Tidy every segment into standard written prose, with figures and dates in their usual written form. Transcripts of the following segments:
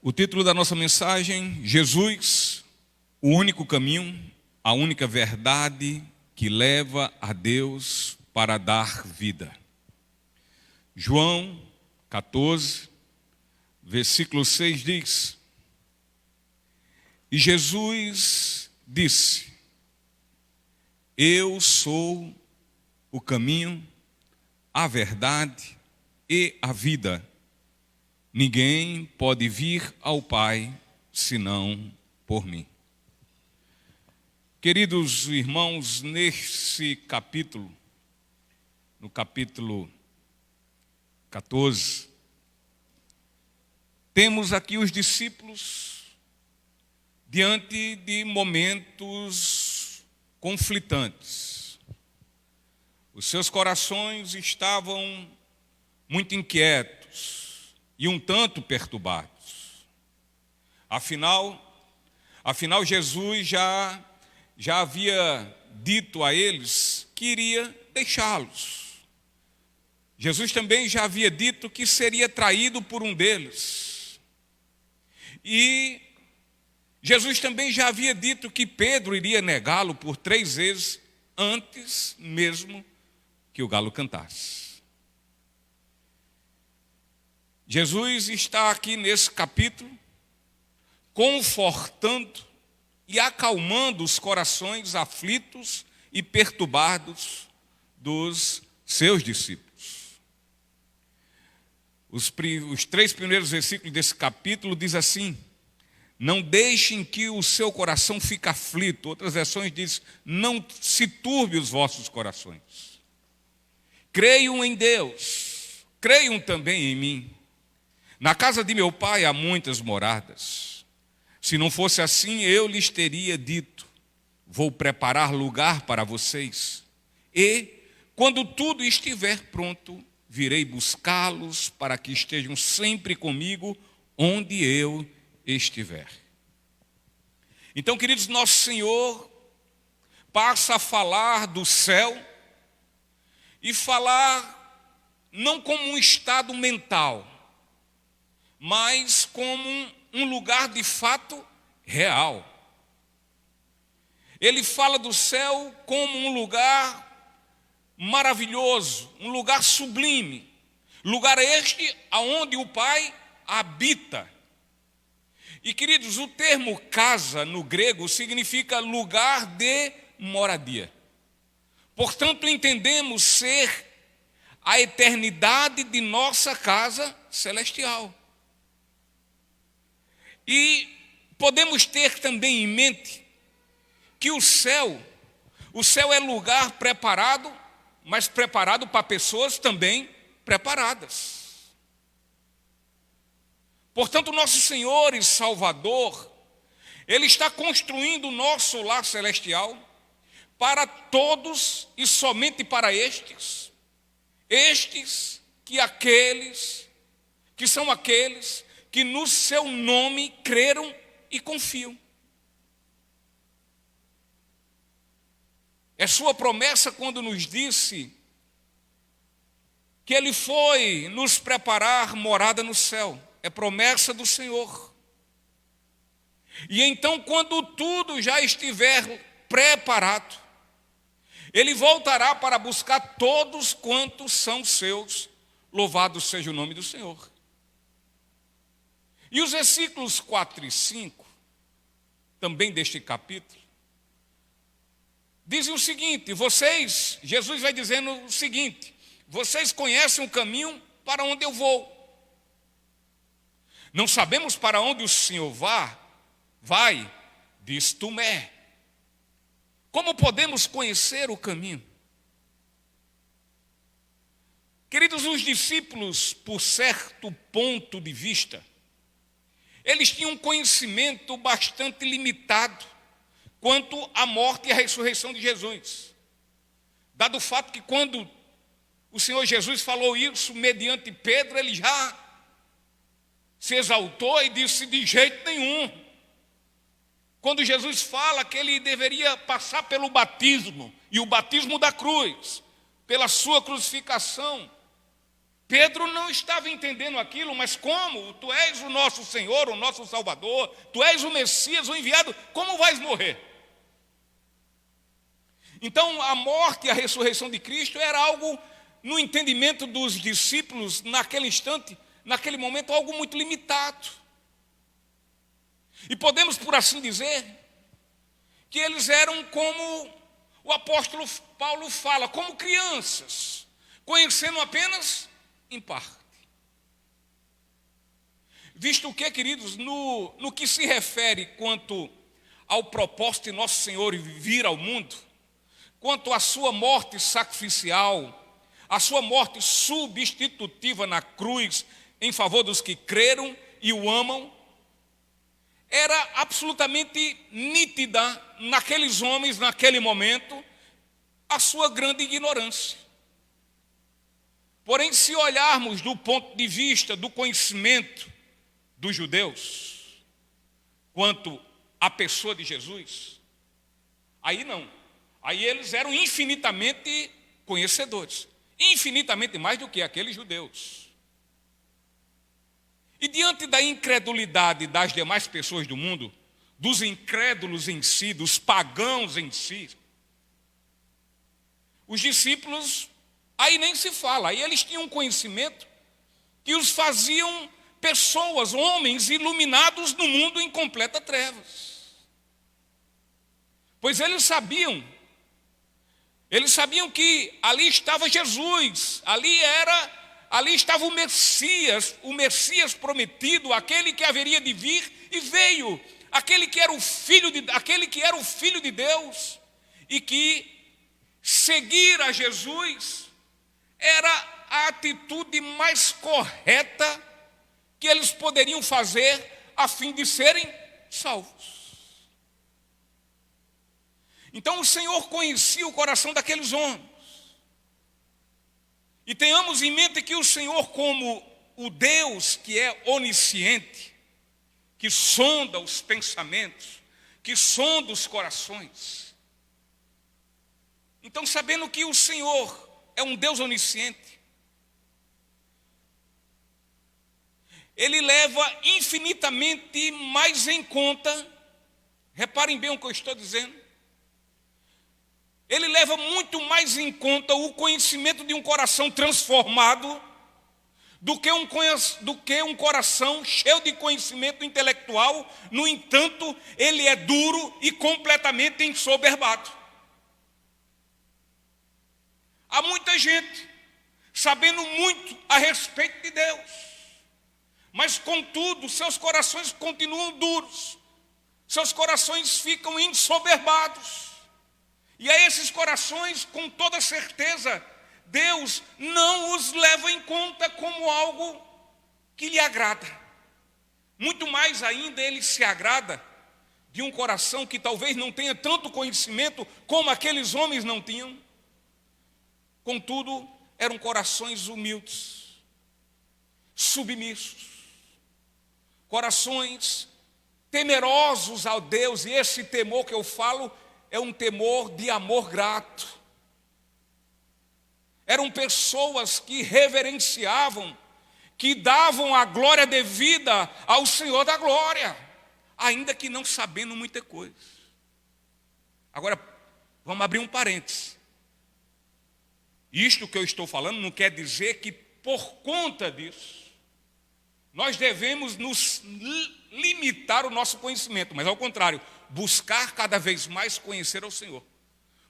O título da nossa mensagem: Jesus, o único caminho, a única verdade que leva a Deus para dar vida. João 14, versículo 6 diz: E Jesus disse: Eu sou o caminho, a verdade e a vida. Ninguém pode vir ao Pai senão por mim. Queridos irmãos, nesse capítulo, no capítulo 14, temos aqui os discípulos diante de momentos conflitantes. Os seus corações estavam muito inquietos e um tanto perturbados. Afinal Jesus já havia dito a eles que iria deixá-los. Jesus também já havia dito que seria traído por um deles. E Jesus também já havia dito que Pedro iria negá-lo por 3 vezes antes mesmo que o galo cantasse. Jesus está aqui nesse capítulo confortando e acalmando os corações aflitos e perturbados dos seus discípulos. Os 3 primeiros versículos desse capítulo diz assim: não deixem que o seu coração fique aflito. Outras versões dizem: não se turbe os vossos corações. Creiam em Deus, creiam também em mim. Na casa de meu pai há muitas moradas. Se não fosse assim, eu lhes teria dito: vou preparar lugar para vocês. E, quando tudo estiver pronto, virei buscá-los para que estejam sempre comigo onde eu estiver. Então, queridos, nosso Senhor passa a falar do céu e falar não como um estado mental, mas como um lugar de fato real. Ele fala do céu como um lugar maravilhoso, um lugar sublime, lugar este aonde o Pai habita. E, queridos, o termo casa no grego significa lugar de moradia. Portanto, entendemos ser a eternidade de nossa casa celestial. E podemos ter também em mente que o céu é lugar preparado, mas preparado para pessoas também preparadas. Portanto, nosso Senhor e Salvador, Ele está construindo o nosso lar celestial para todos e somente para estes que são aqueles que no seu nome creram e confiam. É sua promessa quando nos disse que Ele foi nos preparar morada no céu. É promessa do Senhor. E então, quando tudo já estiver preparado, Ele voltará para buscar todos quantos são seus. Louvado seja o nome do Senhor. E os versículos 4 e 5, também deste capítulo, dizem o seguinte: Jesus vai dizendo o seguinte: vocês conhecem o caminho para onde eu vou. Não sabemos para onde o Senhor vai, diz Tomé. Como podemos conhecer o caminho? Queridos, os discípulos, por certo ponto de vista, eles tinham um conhecimento bastante limitado quanto à morte e à ressurreição de Jesus. Dado o fato que quando o Senhor Jesus falou isso mediante Pedro, ele já se exaltou e disse: de jeito nenhum. Quando Jesus fala que ele deveria passar pelo batismo, e o batismo da cruz, pela sua crucificação, Pedro não estava entendendo aquilo, mas como? Tu és o nosso Senhor, o nosso Salvador, tu és o Messias, o enviado, como vais morrer? Então, a morte e a ressurreição de Cristo era algo, no entendimento dos discípulos, naquele instante, naquele momento, algo muito limitado. E podemos, por assim dizer, que eles eram como o apóstolo Paulo fala, como crianças, conhecendo apenas em parte. Visto que, queridos, no que se refere quanto ao propósito de nosso Senhor vir ao mundo, quanto à sua morte sacrificial, a sua morte substitutiva na cruz em favor dos que creram e o amam, era absolutamente nítida naqueles homens, naquele momento, a sua grande ignorância. Porém, se olharmos do ponto de vista do conhecimento dos judeus quanto à pessoa de Jesus, aí não. Aí eles eram infinitamente conhecedores, infinitamente mais do que aqueles judeus. E diante da incredulidade das demais pessoas do mundo, dos incrédulos em si, dos pagãos em si, os discípulos, aí nem se fala, aí eles tinham um conhecimento que os faziam pessoas, homens iluminados no mundo em completa trevas. Pois eles sabiam que ali estava Jesus, ali estava o Messias prometido, aquele que haveria de vir e veio, aquele que era o filho de Deus, e que seguir a Jesus era a atitude mais correta que eles poderiam fazer a fim de serem salvos. Então o Senhor conhecia o coração daqueles homens. E tenhamos em mente que o Senhor, como o Deus que é onisciente, que sonda os pensamentos, que sonda os corações. Então, sabendo que o Senhor é um Deus onisciente, Ele leva infinitamente mais em conta, reparem bem o que eu estou dizendo, Ele leva muito mais em conta o conhecimento de um coração transformado do que um coração cheio de conhecimento intelectual. No entanto, ele é duro e completamente ensoberbado. Há muita gente sabendo muito a respeito de Deus, mas contudo seus corações continuam duros, seus corações ficam ensoberbados. E a esses corações, com toda certeza, Deus não os leva em conta como algo que lhe agrada. Muito mais ainda, Ele se agrada de um coração que talvez não tenha tanto conhecimento como aqueles homens não tinham. Contudo, eram corações humildes, submissos, corações temerosos ao Deus, e esse temor que eu falo é um temor de amor grato. Eram pessoas que reverenciavam, que davam a glória devida ao Senhor da glória, ainda que não sabendo muita coisa. Agora, vamos abrir um parênteses. Isto que eu estou falando não quer dizer que, por conta disso, nós devemos nos limitar o nosso conhecimento, mas ao contrário, buscar cada vez mais conhecer ao Senhor.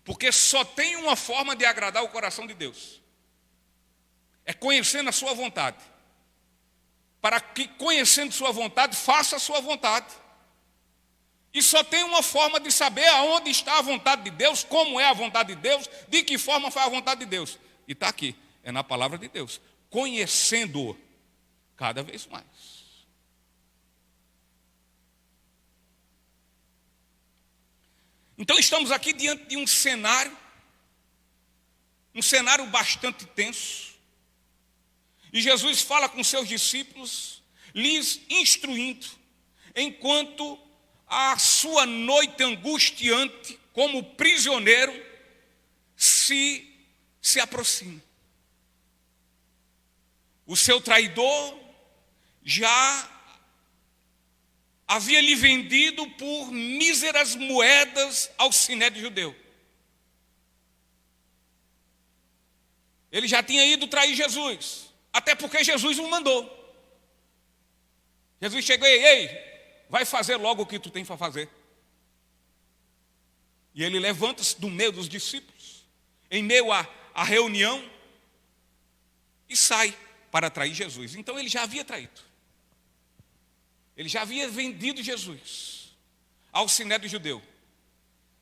Porque só tem uma forma de agradar o coração de Deus. É conhecendo a sua vontade. Para que, conhecendo sua vontade, faça a sua vontade. E só tem uma forma de saber aonde está a vontade de Deus, como é a vontade de Deus, de que forma foi a vontade de Deus. E está aqui, é na palavra de Deus. Conhecendo-o cada vez mais. Então estamos aqui diante de um cenário bastante tenso. E Jesus fala com seus discípulos, lhes instruindo, enquanto a sua noite angustiante, como prisioneiro, se aproxima. o seu traidor já havia lhe vendido por míseras moedas ao sinédrio judeu. Ele já tinha ido trair Jesus, até porque Jesus o mandou. Jesus chegou e ei, vai fazer logo o que tu tem para fazer. E ele levanta-se do meio dos discípulos, em meio à reunião, e sai para trair Jesus. Então ele já havia traído. Ele já havia vendido Jesus ao sinédrio judeu.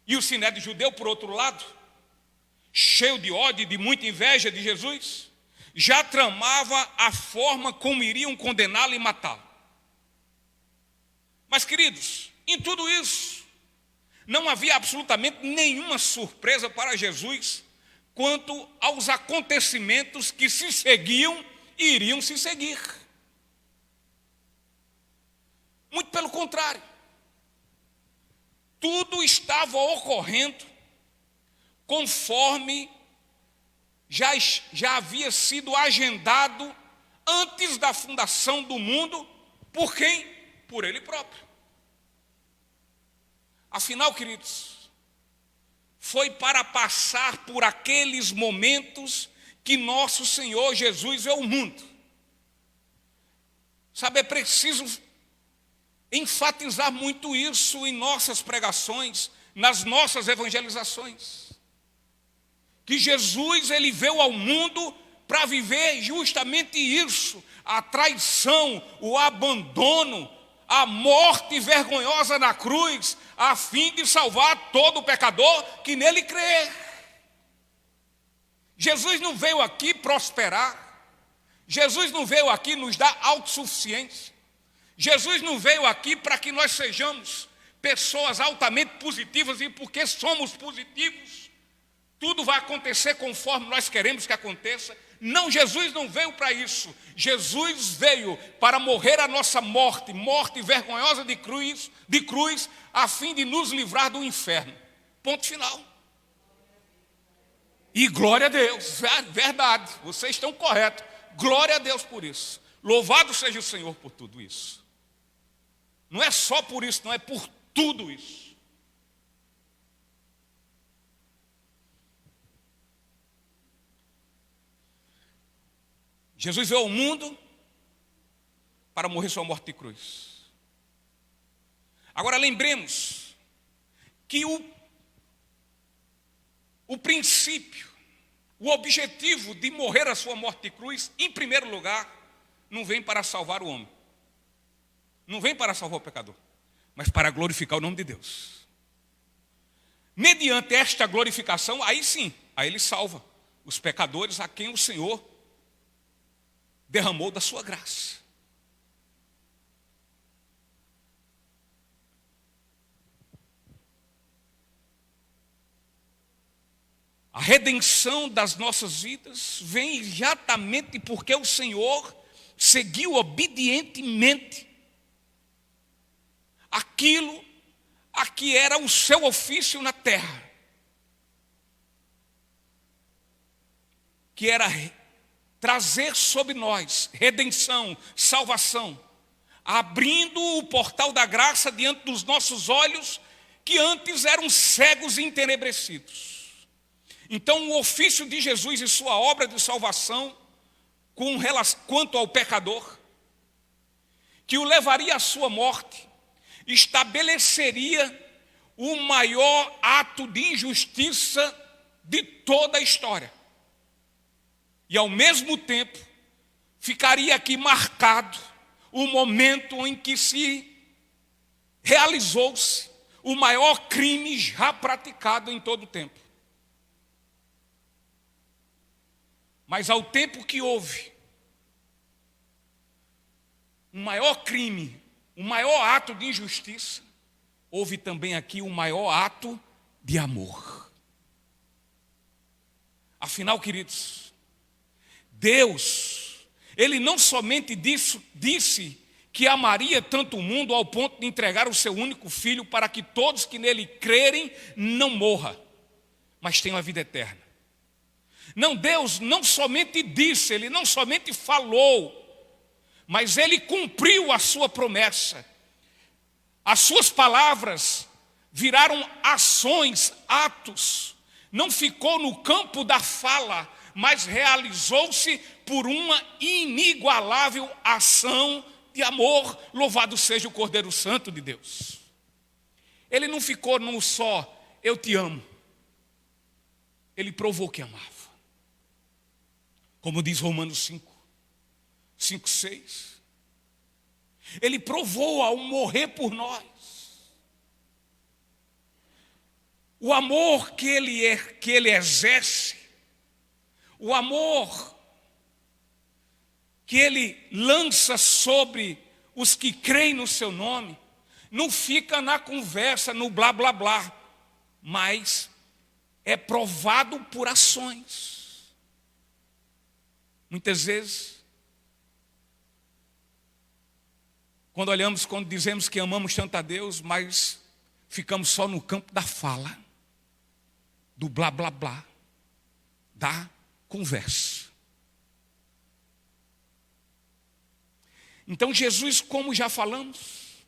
E o sinédrio judeu, por outro lado, cheio de ódio e de muita inveja de Jesus, já tramava a forma como iriam condená-lo e matá-lo. Mas, queridos, em tudo isso, não havia absolutamente nenhuma surpresa para Jesus quanto aos acontecimentos que se seguiam e iriam se seguir. Muito pelo contrário, tudo estava ocorrendo conforme já havia sido agendado antes da fundação do mundo. Por quem? Por ele próprio. Afinal, queridos, foi para passar por aqueles momentos que nosso Senhor Jesus veio ao mundo. Sabe, é preciso enfatizar muito isso em nossas pregações, nas nossas evangelizações. Que Jesus, ele veio ao mundo para viver justamente isso, a traição, o abandono, a morte vergonhosa na cruz, a fim de salvar todo pecador que nele crê. Jesus não veio aqui prosperar, Jesus não veio aqui nos dar autossuficiência, Jesus não veio aqui para que nós sejamos pessoas altamente positivas, e porque somos positivos, tudo vai acontecer conforme nós queremos que aconteça. Não, Jesus não veio para isso. Jesus veio para morrer a nossa morte vergonhosa de cruz, a fim de nos livrar do inferno. Ponto final. E glória a Deus, verdade, vocês estão corretos. Glória a Deus por isso. Louvado seja o Senhor por tudo isso. Não é só por isso, não, é por tudo isso. Jesus veio ao mundo para morrer sua morte de cruz. Agora lembremos que o princípio, o objetivo de morrer a sua morte de cruz, em primeiro lugar, não vem para salvar o homem. Não vem para salvar o pecador, mas para glorificar o nome de Deus. Mediante esta glorificação, aí sim, aí ele salva os pecadores a quem o Senhor derramou da sua graça. A redenção das nossas vidas vem exatamente porque o Senhor seguiu obedientemente aquilo a que era o seu ofício na terra, que era trazer sobre nós redenção, salvação, abrindo o portal da graça diante dos nossos olhos, que antes eram cegos e entenebrecidos. Então, o ofício de Jesus e sua obra de salvação, quanto ao pecador, que o levaria à sua morte, estabeleceria o maior ato de injustiça de toda a história. E ao mesmo tempo, ficaria aqui marcado o momento em que se realizou-se o maior crime já praticado em todo o tempo. Mas ao tempo que houve um maior crime, o maior ato de injustiça, houve também aqui o maior ato de amor. Afinal, queridos, Deus, Ele não somente disse que amaria tanto o mundo ao ponto de entregar o seu único filho para que todos que nele crerem não morram, mas tenham a vida eterna. Não, Deus não somente disse, Ele não somente falou, mas Ele cumpriu a sua promessa. As suas palavras viraram ações, atos. Não ficou no campo da fala, mas realizou-se por uma inigualável ação de amor. Louvado seja o Cordeiro Santo de Deus. Ele não ficou no só, eu te amo. Ele provou que amava. Como diz Romanos 5, 6. Ele provou ao morrer por nós. O amor que ele exerce, o amor que ele lança sobre os que creem no seu nome, não fica na conversa, no blá blá blá, mas é provado por ações. Muitas vezes, quando dizemos que amamos tanto a Deus, mas ficamos só no campo da fala, do blá blá blá, da conversa. Então Jesus, como já falamos,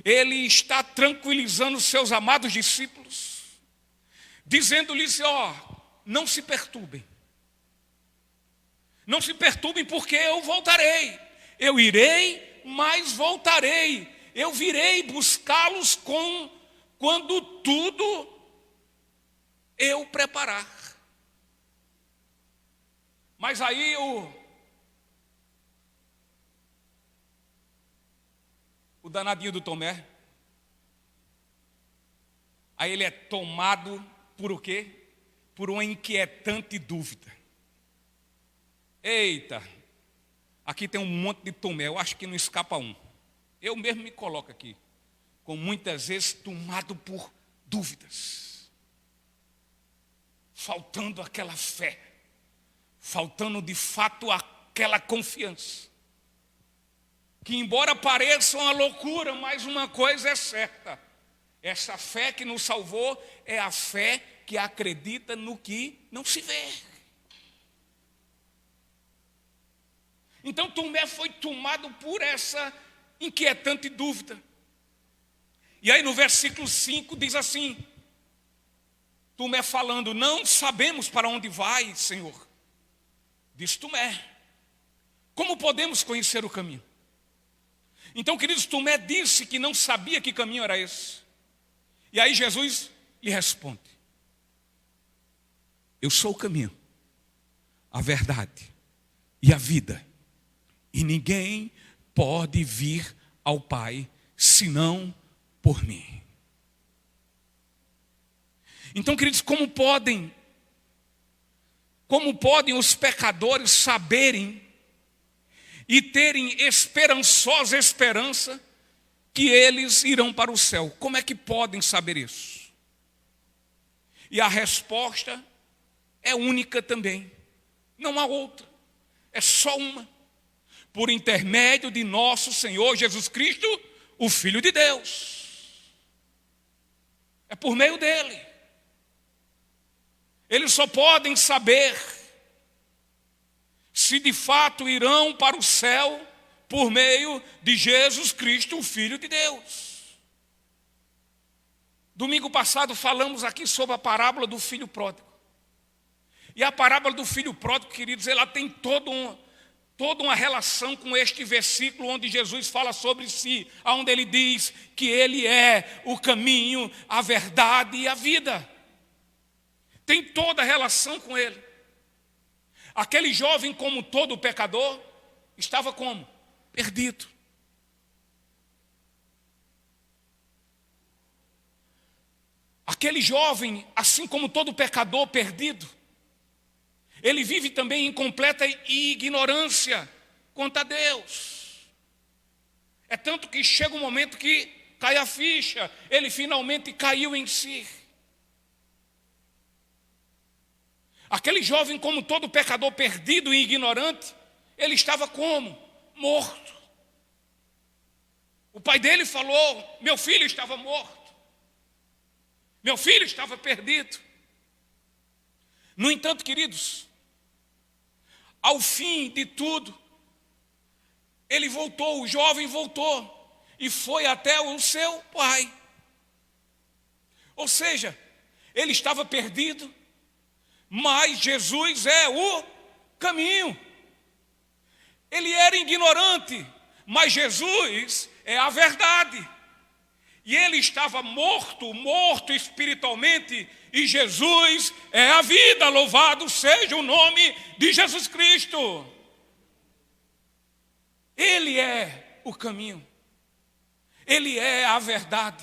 Ele está tranquilizando os seus amados discípulos, dizendo-lhes, não se perturbem. Não se perturbem porque eu voltarei. Eu irei, mas voltarei. Eu virei buscá-los quando tudo eu preparar. Mas aí o danadinho do Tomé, aí ele é tomado por o quê? Por uma inquietante dúvida. Eita, aqui tem um monte de Tomé, eu acho que não escapa um. Eu mesmo me coloco aqui, com muitas vezes tomado por dúvidas, faltando aquela fé, faltando de fato aquela confiança, que embora pareça uma loucura, mas uma coisa é certa, essa fé que nos salvou é a fé que acredita no que não se vê. Então Tomé foi tomado por essa inquietante dúvida. E aí no versículo 5 diz assim, Tomé falando, não sabemos para onde vai, Senhor. Diz Tomé, como podemos conhecer o caminho? Então, queridos, Tomé disse que não sabia que caminho era esse. E aí Jesus lhe responde, eu sou o caminho, a verdade e a vida. E ninguém pode vir ao Pai senão por mim. Então, queridos, como podem os pecadores saberem e terem esperançosa esperança que eles irão para o céu? Como é que podem saber isso? E a resposta é única também. Não há outra. É só uma. Por intermédio de nosso Senhor Jesus Cristo, o Filho de Deus. É por meio dele. Eles só podem saber se de fato irão para o céu por meio de Jesus Cristo, o Filho de Deus. Domingo passado falamos aqui sobre a parábola do filho pródigo. E a parábola do filho pródigo, queridos, ela tem toda uma relação com este versículo onde Jesus fala sobre si, onde ele diz que ele é o caminho, a verdade e a vida. Tem toda a relação com ele. Aquele jovem, como todo pecador, estava como? Perdido. Aquele jovem, assim como todo pecador perdido, ele vive também em completa ignorância quanto a Deus. É tanto que chega um momento que cai a ficha, ele finalmente caiu em si. Aquele jovem, como todo pecador perdido e ignorante, ele estava como? Morto. O pai dele falou, meu filho estava morto. Meu filho estava perdido. No entanto, queridos, ao fim de tudo, ele voltou, o jovem voltou e foi até o seu pai. Ou seja, ele estava perdido, mas Jesus é o caminho. Ele era ignorante, mas Jesus é a verdade. E ele estava morto espiritualmente, e Jesus é a vida. Louvado seja o nome de Jesus Cristo. Ele é o caminho, ele é a verdade,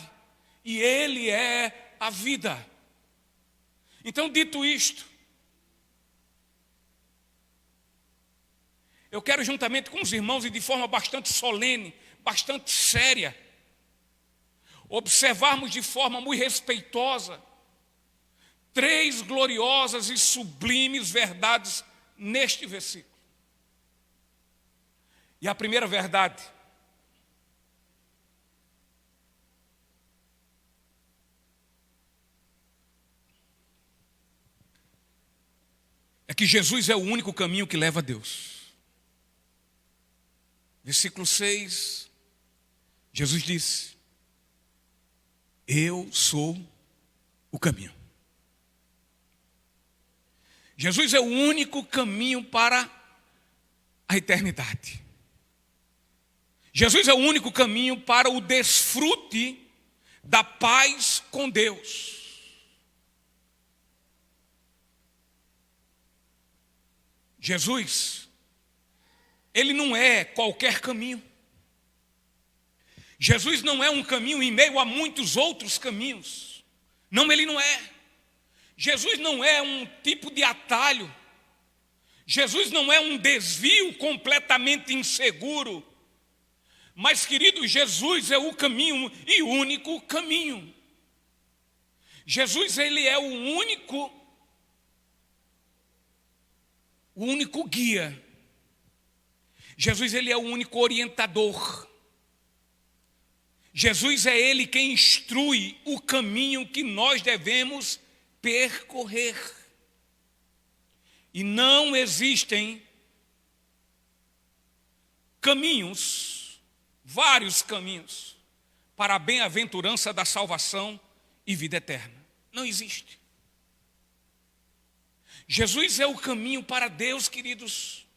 e ele é a vida. Então, dito isto, eu quero, juntamente com os irmãos e de forma bastante solene, bastante séria, observarmos de forma muito respeitosa 3 gloriosas e sublimes verdades neste versículo. E a primeira verdade é que Jesus é o único caminho que leva a Deus. Versículo 6, Jesus disse: eu sou o caminho. Jesus é o único caminho para a eternidade. Jesus é o único caminho para o desfrute da paz com Deus. Jesus, ele não é qualquer caminho. Jesus não é um caminho em meio a muitos outros caminhos. Não, ele não é. Jesus não é um tipo de atalho. Jesus não é um desvio completamente inseguro. Mas, querido, Jesus é o caminho e o único caminho. Jesus, ele é o único guia. Jesus, ele é o único orientador. Jesus é ele quem instrui o caminho que nós devemos percorrer. E não existem caminhos, vários caminhos, para a bem-aventurança da salvação e vida eterna. Não existe. Jesus é o caminho para Deus, queridos.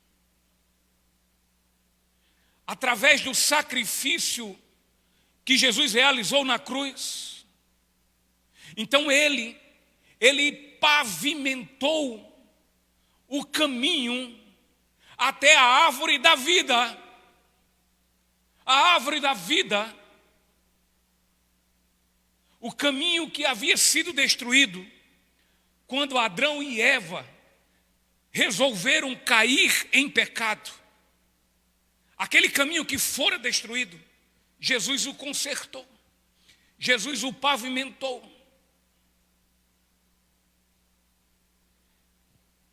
Através do sacrifício que Jesus realizou na cruz. Então ele pavimentou o caminho até a árvore da vida. A árvore da vida, o caminho que havia sido destruído quando Adão e Eva resolveram cair em pecado. Aquele caminho que fora destruído, Jesus o consertou, Jesus o pavimentou.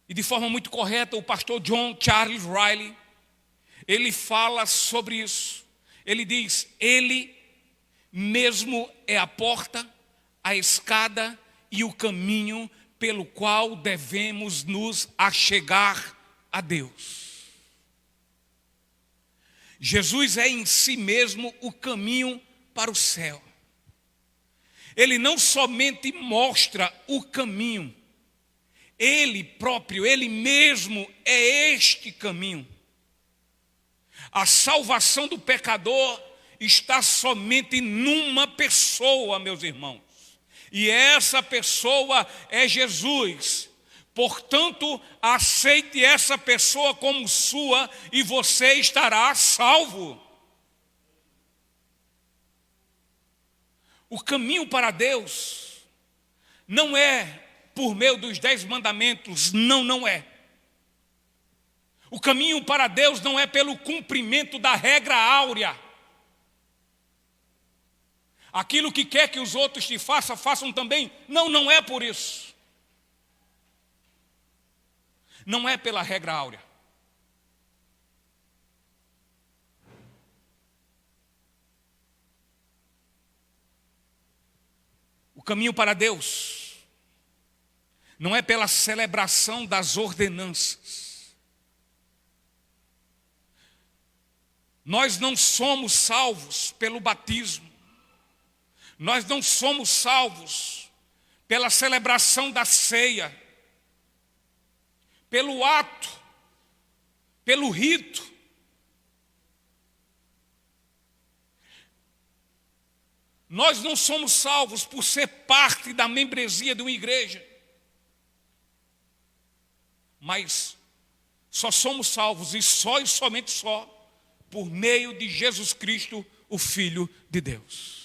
E de forma muito correta, o pastor John Charles Riley, ele fala sobre isso. Ele diz: ele mesmo é a porta, a escada e o caminho pelo qual devemos nos achegar a Deus. Jesus é em si mesmo o caminho para o céu. Ele não somente mostra o caminho, ele próprio, ele mesmo é este caminho. A salvação do pecador está somente numa pessoa, meus irmãos. E essa pessoa é Jesus. Portanto, aceite essa pessoa como sua e você estará salvo. O caminho para Deus não é por meio dos 10 mandamentos, não é. O caminho para Deus não é pelo cumprimento da regra áurea. Aquilo que quer que os outros te façam, façam também. Não é por isso. Não é pela regra áurea. O caminho para Deus não é pela celebração das ordenanças. Nós não somos salvos pelo batismo. Nós não somos salvos pela celebração da ceia, pelo ato, pelo rito. Nós não somos salvos por ser parte da membresia de uma igreja. Mas só somos salvos, e somente só, por meio de Jesus Cristo, o Filho de Deus.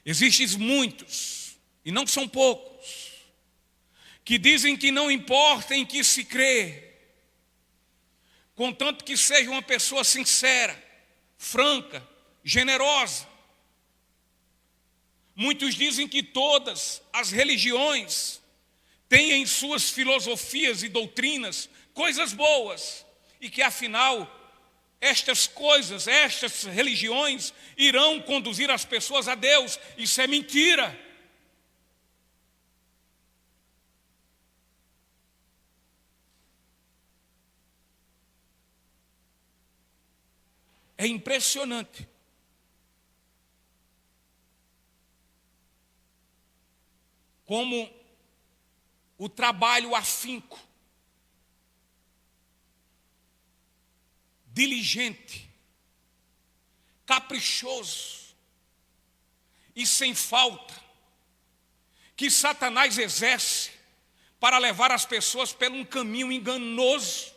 Existem muitos, e não são poucos, que dizem que não importa em que se crê, contanto que seja uma pessoa sincera, franca, generosa. Muitos dizem que todas as religiões têm em suas filosofias e doutrinas coisas boas, e que afinal estas coisas, estas religiões irão conduzir as pessoas a Deus. Isso é mentira. É impressionante como o trabalho afinco, diligente, caprichoso e sem falta que Satanás exerce para levar as pessoas pelo um caminho enganoso,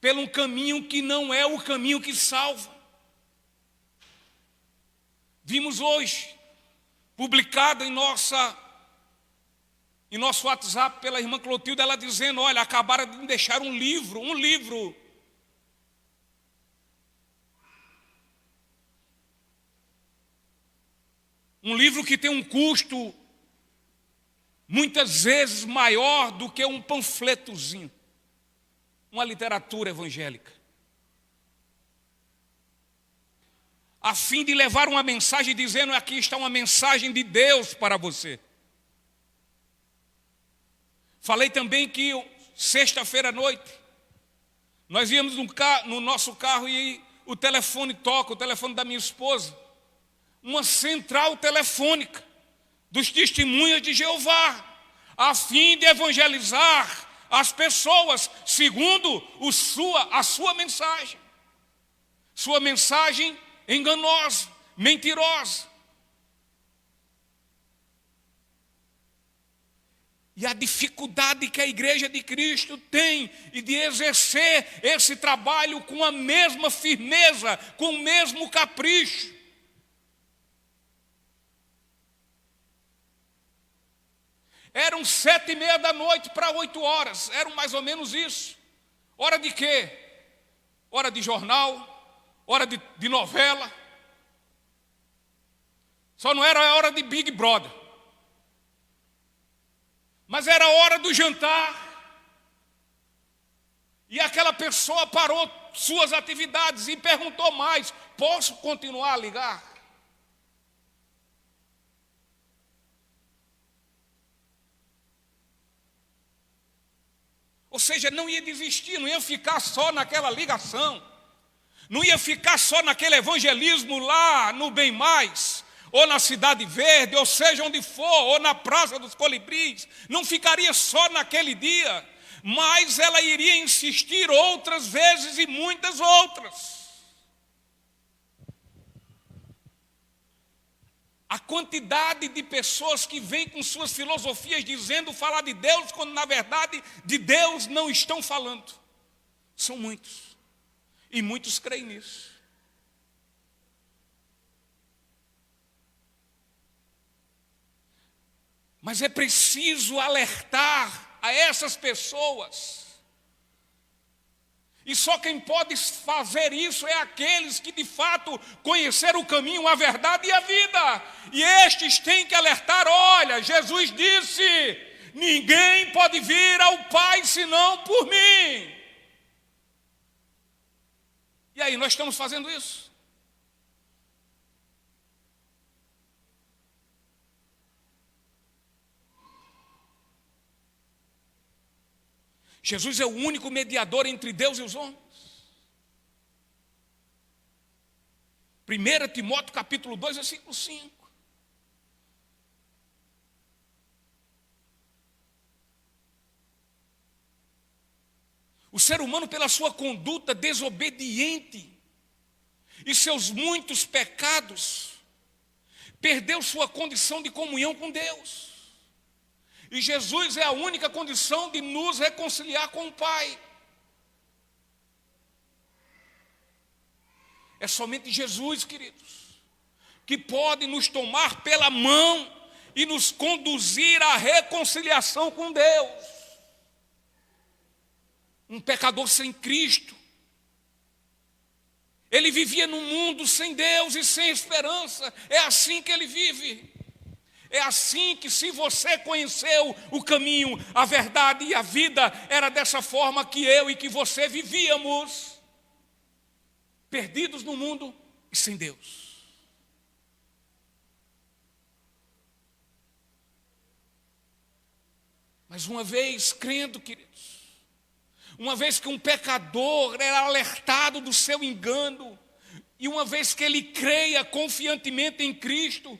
pelo um caminho que não é o caminho que salva. Vimos hoje, publicado em nosso WhatsApp pela irmã Clotilde, ela dizendo: olha, acabaram de me deixar um livro. Um livro que tem um custo muitas vezes maior do que um panfletozinho, uma literatura evangélica, a fim de levar uma mensagem dizendo: aqui está uma mensagem de Deus para você. Falei também que sexta-feira à noite nós íamos no nosso carro e o telefone toca, o telefone da minha esposa, uma central telefônica dos testemunhas de Jeová, a fim de evangelizar as pessoas segundo a sua mensagem enganosa, mentirosa. E a dificuldade que a igreja de Cristo tem e de exercer esse trabalho com a mesma firmeza, com o mesmo capricho. Eram 7:30 da noite para 8 horas, eram mais ou menos isso. Hora de quê? Hora de jornal, hora de novela. Só não era a hora de Big Brother. Mas era a hora do jantar. E aquela pessoa parou suas atividades e perguntou mais: posso continuar a ligar? Ou seja, não ia desistir, não ia ficar só naquela ligação, não ia ficar só naquele evangelismo lá no Bem Mais, ou na Cidade Verde, ou seja onde for, ou na Praça dos Colibris. Não ficaria só naquele dia, mas ela iria insistir outras vezes e muitas outras. A quantidade de pessoas que vêm com suas filosofias dizendo falar de Deus, quando na verdade de Deus não estão falando, são muitos. E muitos creem nisso. Mas é preciso alertar a essas pessoas. E só quem pode fazer isso é aqueles que de fato conheceram o caminho, a verdade e a vida. E estes têm que alertar: olha, Jesus disse: ninguém pode vir ao Pai senão por mim. E aí, nós estamos fazendo isso? Jesus é o único mediador entre Deus e os homens. 1 Timóteo capítulo 2, versículo 5. O ser humano, pela sua conduta desobediente e seus muitos pecados, perdeu sua condição de comunhão com Deus. E Jesus é a única condição de nos reconciliar com o Pai. É somente Jesus, queridos, que pode nos tomar pela mão e nos conduzir à reconciliação com Deus. Um pecador sem Cristo, ele vivia num mundo sem Deus e sem esperança. É assim que ele vive. É assim que, se você conheceu o caminho, a verdade e a vida, era dessa forma que eu e que você vivíamos, perdidos no mundo e sem Deus. Mas uma vez crendo, queridos, uma vez que um pecador era alertado do seu engano, e uma vez que ele creia confiantemente em Cristo,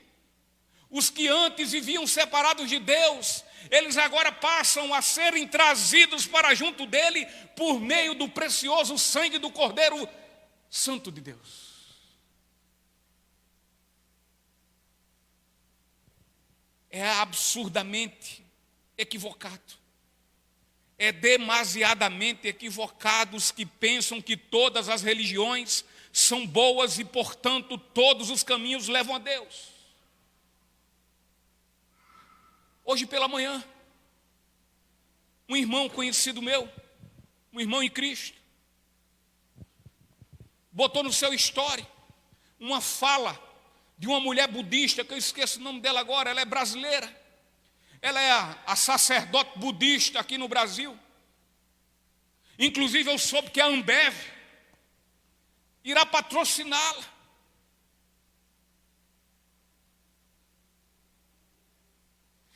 os que antes viviam separados de Deus, eles agora passam a serem trazidos para junto dele por meio do precioso sangue do Cordeiro Santo de Deus. É absurdamente equivocado. É demasiadamente equivocado os que pensam que todas as religiões são boas e, portanto, todos os caminhos levam a Deus. Hoje pela manhã, um irmão conhecido meu, um irmão em Cristo, botou no seu story uma fala de uma mulher budista, que eu esqueço o nome dela agora, ela é brasileira. Ela é a sacerdote budista aqui no Brasil. Inclusive eu soube que a Ambev irá patrociná-la.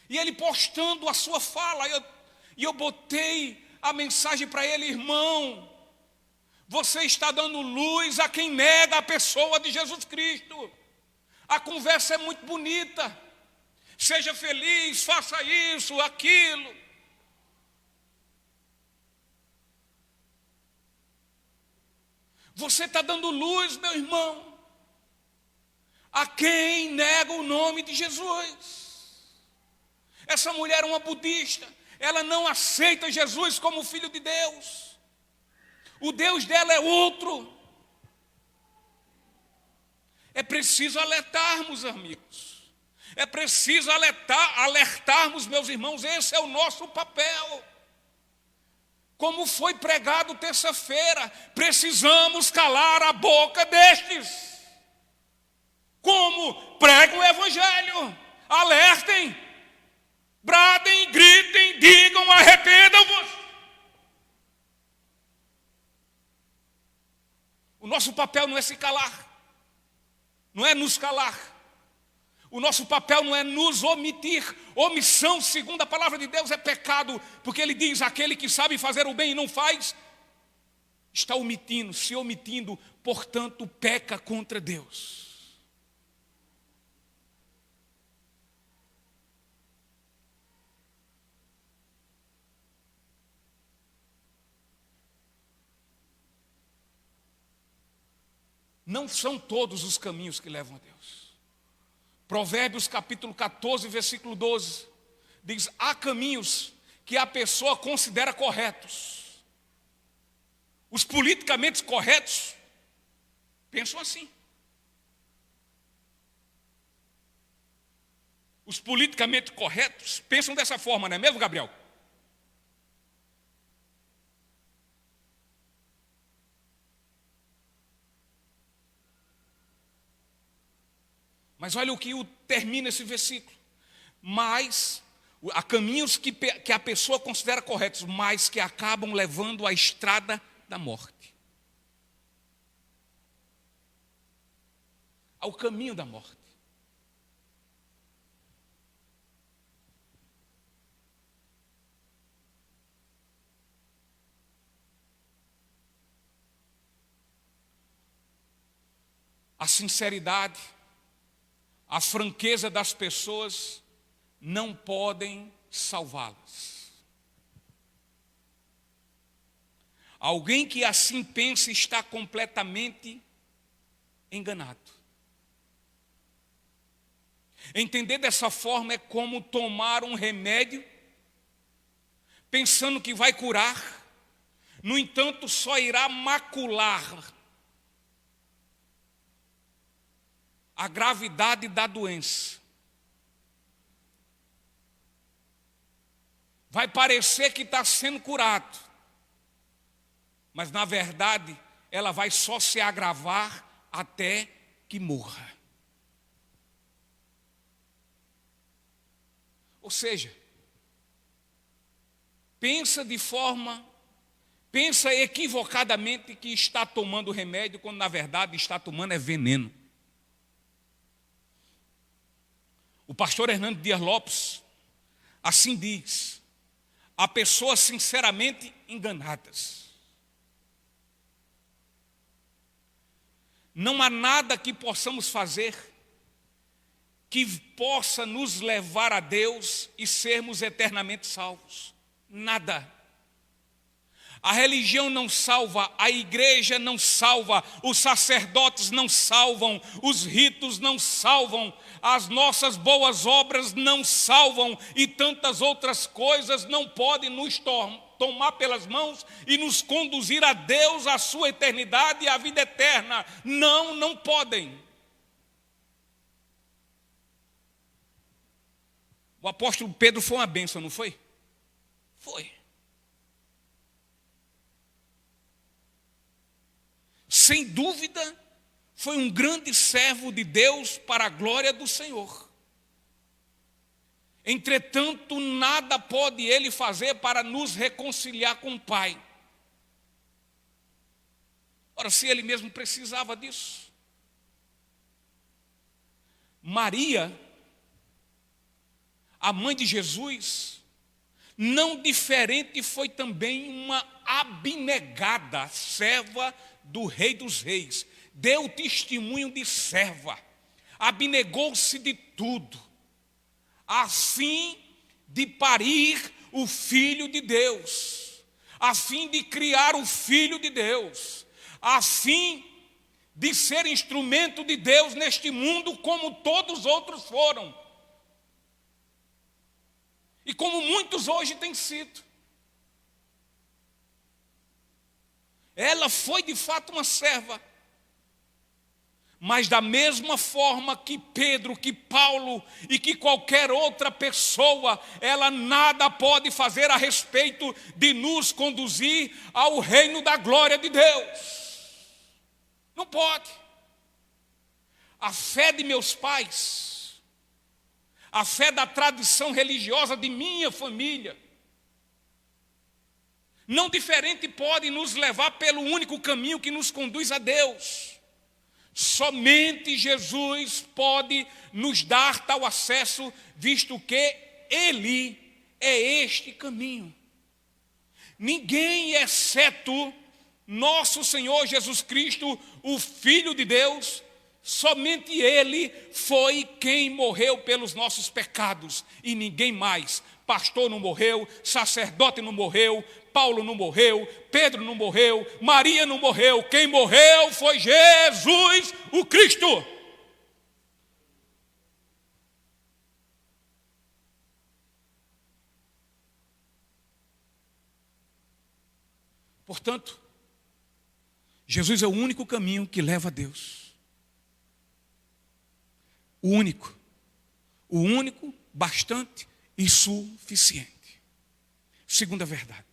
E ele postando a sua fala, e eu botei a mensagem para ele: irmão, você está dando luz a quem nega a pessoa de Jesus Cristo. A conversa é muito bonita. Seja feliz, faça isso, aquilo. Você está dando luz, meu irmão, a quem nega o nome de Jesus. Essa mulher é uma budista. Ela não aceita Jesus como filho de Deus. O Deus dela é outro. É preciso alertarmos, amigos. É preciso alertarmos, meus irmãos. Esse é o nosso papel. Como foi pregado terça-feira, precisamos calar a boca destes. Como pregam o Evangelho, alertem, bradem, gritem, digam, arrependam-vos. O nosso papel não é se calar, não é nos calar. O nosso papel não é nos omitir. Omissão, segundo a palavra de Deus, é pecado, porque ele diz: aquele que sabe fazer o bem e não faz, está omitindo, se omitindo, portanto peca contra Deus. Não são todos os caminhos que levam a Deus. Provérbios capítulo 14, versículo 12, diz: há caminhos que a pessoa considera corretos. Os politicamente corretos pensam assim. Os politicamente corretos pensam dessa forma, não é mesmo, Gabriel? Mas olha o que termina esse versículo. Mas há caminhos que a pessoa considera corretos, mas que acabam levando à estrada da morte. Ao caminho da morte. a sinceridade, a franqueza das pessoas não podem salvá-las. Alguém que assim pensa está completamente enganado. Entender dessa forma é como tomar um remédio pensando que vai curar, no entanto, só irá macular a gravidade da doença. Vai parecer que está sendo curado, mas na verdade ela vai só se agravar até que morra. Ou seja, pensa equivocadamente que está tomando remédio, quando na verdade está tomando veneno. O pastor Hernando Dias Lopes assim diz: há pessoas sinceramente enganadas. Não há nada que possamos fazer que possa nos levar a Deus e sermos eternamente salvos. Nada. A religião não salva, a igreja não salva, os sacerdotes não salvam, os ritos não salvam, as nossas boas obras não salvam e tantas outras coisas não podem nos tomar pelas mãos e nos conduzir a Deus, a sua eternidade e a vida eterna. Não, não podem. O apóstolo Pedro foi uma bênção, não foi? Foi. Sem dúvida, foi um grande servo de Deus para a glória do Senhor. Entretanto, nada pode ele fazer para nos reconciliar com o Pai. Ora, se ele mesmo precisava disso. Maria, a mãe de Jesus, não diferente, foi também uma abnegada serva do Rei dos Reis. Deu testemunho de serva, abnegou-se de tudo, a fim de parir o Filho de Deus, a fim de criar o Filho de Deus, a fim de ser instrumento de Deus neste mundo, como todos os outros foram. E como muitos hoje têm sido. Ela foi de fato uma serva. Mas da mesma forma que Pedro, que Paulo e que qualquer outra pessoa, ela nada pode fazer a respeito de nos conduzir ao reino da glória de Deus. Não pode. A fé de meus pais, a fé da tradição religiosa de minha família, não diferente pode nos levar pelo único caminho que nos conduz a Deus. Somente Jesus pode nos dar tal acesso, visto que Ele é este caminho. Ninguém, exceto nosso Senhor Jesus Cristo, o Filho de Deus, somente Ele foi quem morreu pelos nossos pecados e ninguém mais. Pastor não morreu, sacerdote não morreu, Paulo não morreu, Pedro não morreu, Maria não morreu. Quem morreu foi Jesus, o Cristo. Portanto, Jesus é o único caminho que leva a Deus. O único, bastante e suficiente. Segunda verdade.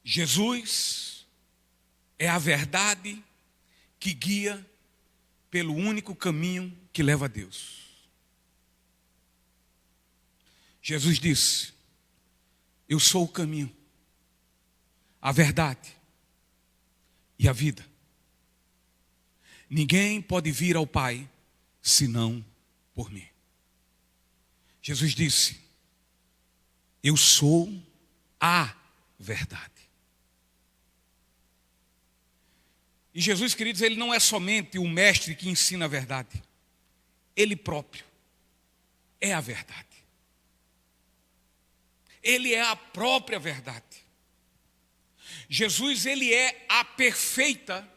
Jesus é a verdade que guia pelo único caminho que leva a Deus. Jesus disse: eu sou o caminho, a verdade e a vida. Ninguém pode vir ao Pai senão por mim. Jesus disse: eu sou a verdade. E Jesus, queridos, ele não é somente o mestre que ensina a verdade. Ele próprio é a verdade. Ele é a própria verdade. Jesus, ele é a perfeita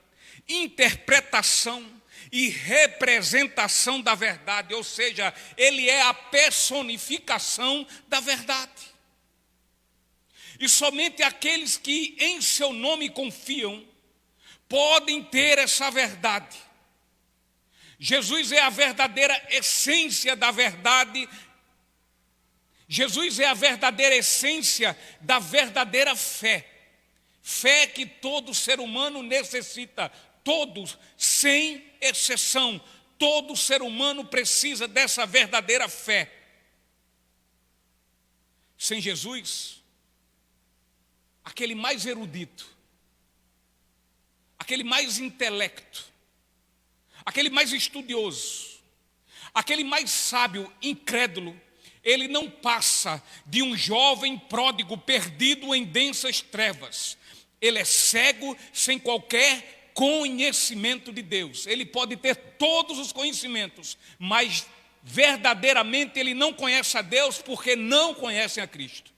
interpretação e representação da verdade, ou seja, ele é a personificação da verdade. E somente aqueles que em seu nome confiam podem ter essa verdade. Jesus é a verdadeira essência da verdade. Jesus é a verdadeira essência da verdadeira fé. Fé que todo ser humano necessita. Todos, sem exceção, todo ser humano precisa dessa verdadeira fé. Sem Jesus, aquele mais erudito, aquele mais intelecto, aquele mais estudioso, aquele mais sábio, incrédulo, ele não passa de um jovem pródigo perdido em densas trevas. Ele é cego, sem qualquer conhecimento de Deus. Ele pode ter todos os conhecimentos, mas verdadeiramente ele não conhece a Deus porque não conhece a Cristo.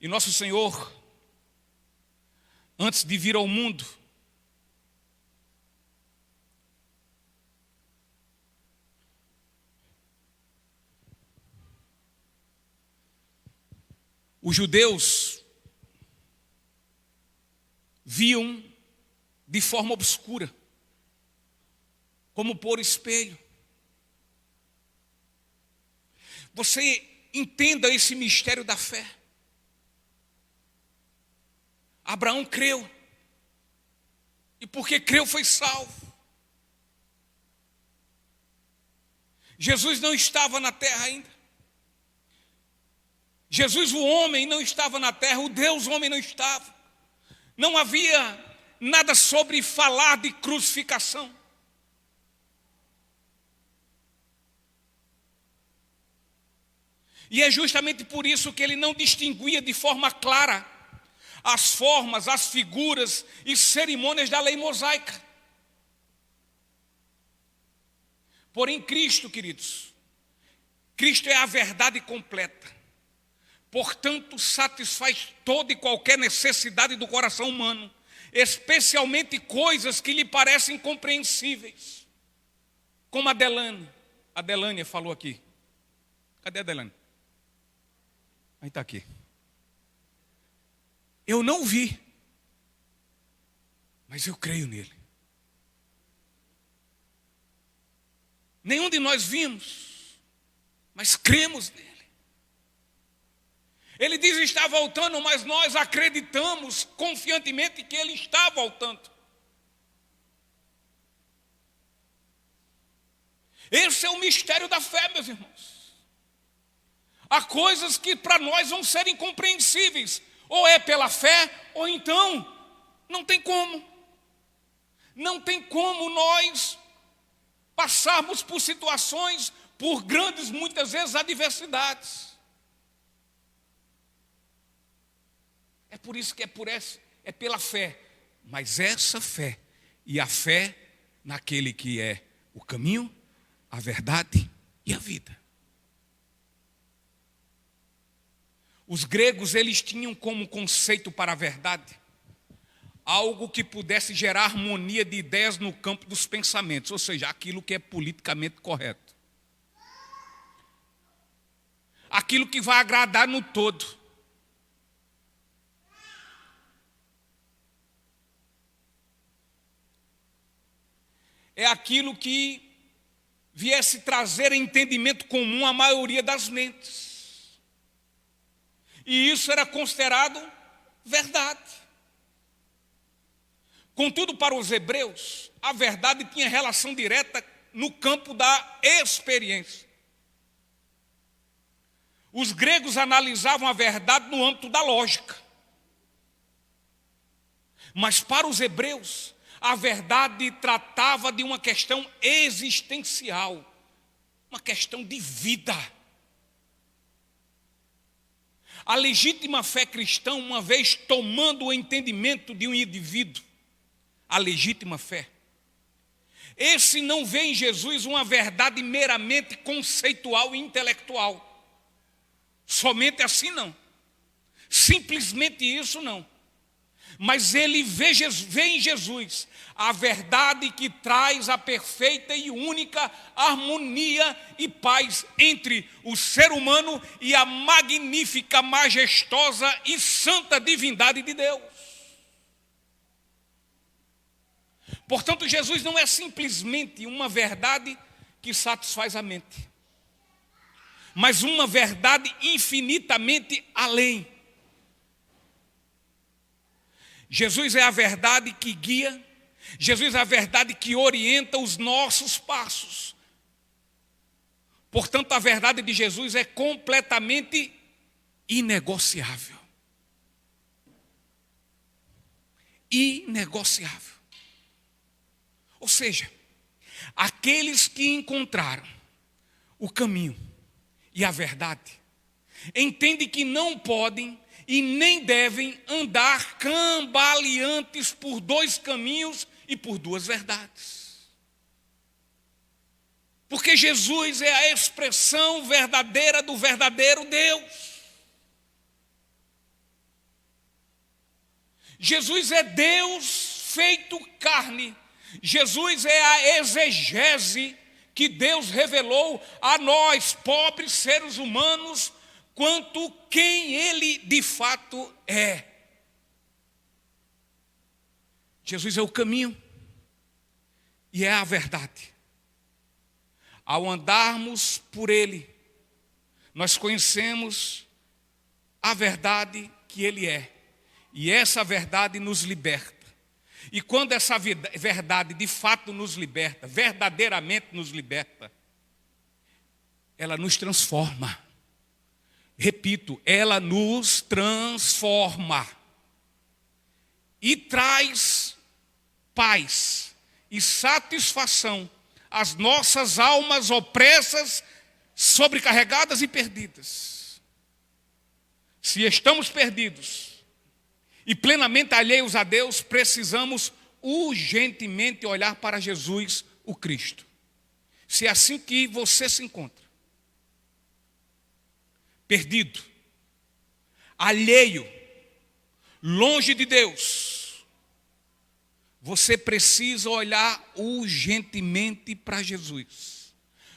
E nosso Senhor, antes de vir ao mundo, os judeus viam de forma obscura, como por espelho. Você entenda esse mistério da fé. Abraão creu, e porque creu foi salvo. Jesus não estava na terra ainda. Jesus, o homem, não estava na terra, o Deus homem não estava. Não havia nada sobre falar de crucificação. E é justamente por isso que ele não distinguia de forma clara as formas, as figuras e cerimônias da lei mosaica. Porém, Cristo, queridos, Cristo é a verdade completa. Portanto, satisfaz toda e qualquer necessidade do coração humano, especialmente coisas que lhe parecem incompreensíveis. Como a Delânia falou aqui. Cadê a Delânia? Aí está aqui. Eu não vi, mas eu creio nele. Nenhum de nós vimos, mas cremos nele. Ele diz que está voltando, mas nós acreditamos confiantemente que ele está voltando. Esse é o mistério da fé, meus irmãos. Há coisas que para nós vão ser incompreensíveis. Ou é pela fé, ou então não tem como. Não tem como nós passarmos por situações, por grandes, muitas vezes, adversidades. É por isso que é pela fé. Mas essa fé, e a fé naquele que é o caminho, a verdade e a vida. Os gregos, eles tinham como conceito para a verdade algo que pudesse gerar harmonia de ideias no campo dos pensamentos, ou seja, aquilo que é politicamente correto. Aquilo que vai agradar no todo. É aquilo que viesse trazer entendimento comum à maioria das mentes. E isso era considerado verdade. Contudo, para os hebreus, a verdade tinha relação direta no campo da experiência. Os gregos analisavam a verdade no âmbito da lógica. Mas para os hebreus, a verdade tratava de uma questão existencial, uma questão de vida. A legítima fé cristã, uma vez tomando o entendimento de um indivíduo, a legítima fé, esse não vê em Jesus uma verdade meramente conceitual e intelectual. Somente assim não. Simplesmente isso não. Mas ele vê em Jesus a verdade que traz a perfeita e única harmonia e paz entre o ser humano e a magnífica, majestosa e santa divindade de Deus. Portanto, Jesus não é simplesmente uma verdade que satisfaz a mente, mas uma verdade infinitamente além. Jesus é a verdade que guia, Jesus é a verdade que orienta os nossos passos. Portanto, a verdade de Jesus é completamente inegociável. Inegociável. Ou seja, aqueles que encontraram o caminho e a verdade entendem que não podem e nem devem andar cambaleantes por dois caminhos e por duas verdades. Porque Jesus é a expressão verdadeira do verdadeiro Deus. Jesus é Deus feito carne. Jesus é a exegese que Deus revelou a nós, pobres seres humanos, quanto quem Ele de fato é. Jesus é o caminho e é a verdade. Ao andarmos por Ele, nós conhecemos a verdade que Ele é. E essa verdade nos liberta. E quando essa verdade de fato nos liberta, verdadeiramente nos liberta, ela nos transforma. Repito, ela nos transforma e traz paz e satisfação às nossas almas opressas, sobrecarregadas e perdidas. Se estamos perdidos e plenamente alheios a Deus, precisamos urgentemente olhar para Jesus, o Cristo. Se é assim que você se encontra, perdido, alheio, longe de Deus, você precisa olhar urgentemente para Jesus.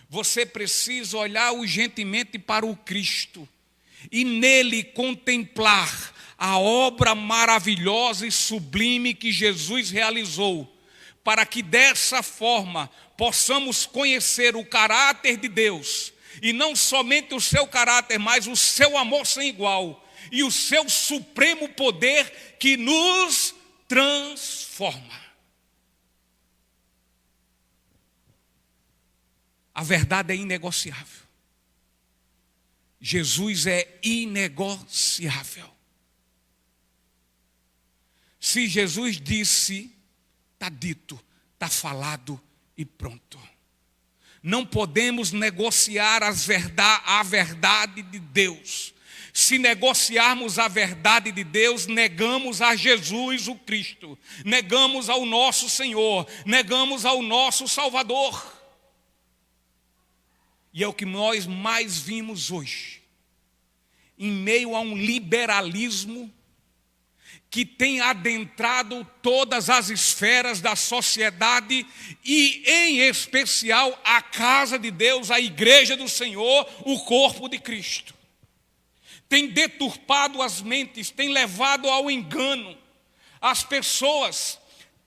Você precisa olhar urgentemente para o Cristo e nele contemplar a obra maravilhosa e sublime que Jesus realizou, para que dessa forma possamos conhecer o caráter de Deus, e não somente o seu caráter, mas o seu amor sem igual, e o seu supremo poder que nos transforma. A verdade é inegociável. Jesus é inegociável. Se Jesus disse, está dito, está falado e pronto. Não podemos negociar a verdade de Deus. Se negociarmos a verdade de Deus, negamos a Jesus o Cristo, negamos ao nosso Senhor, negamos ao nosso Salvador. E é o que nós mais vimos hoje, em meio a um liberalismo que tem adentrado todas as esferas da sociedade e, em especial, a casa de Deus, a igreja do Senhor, o corpo de Cristo. Tem deturpado as mentes, tem levado ao engano. As pessoas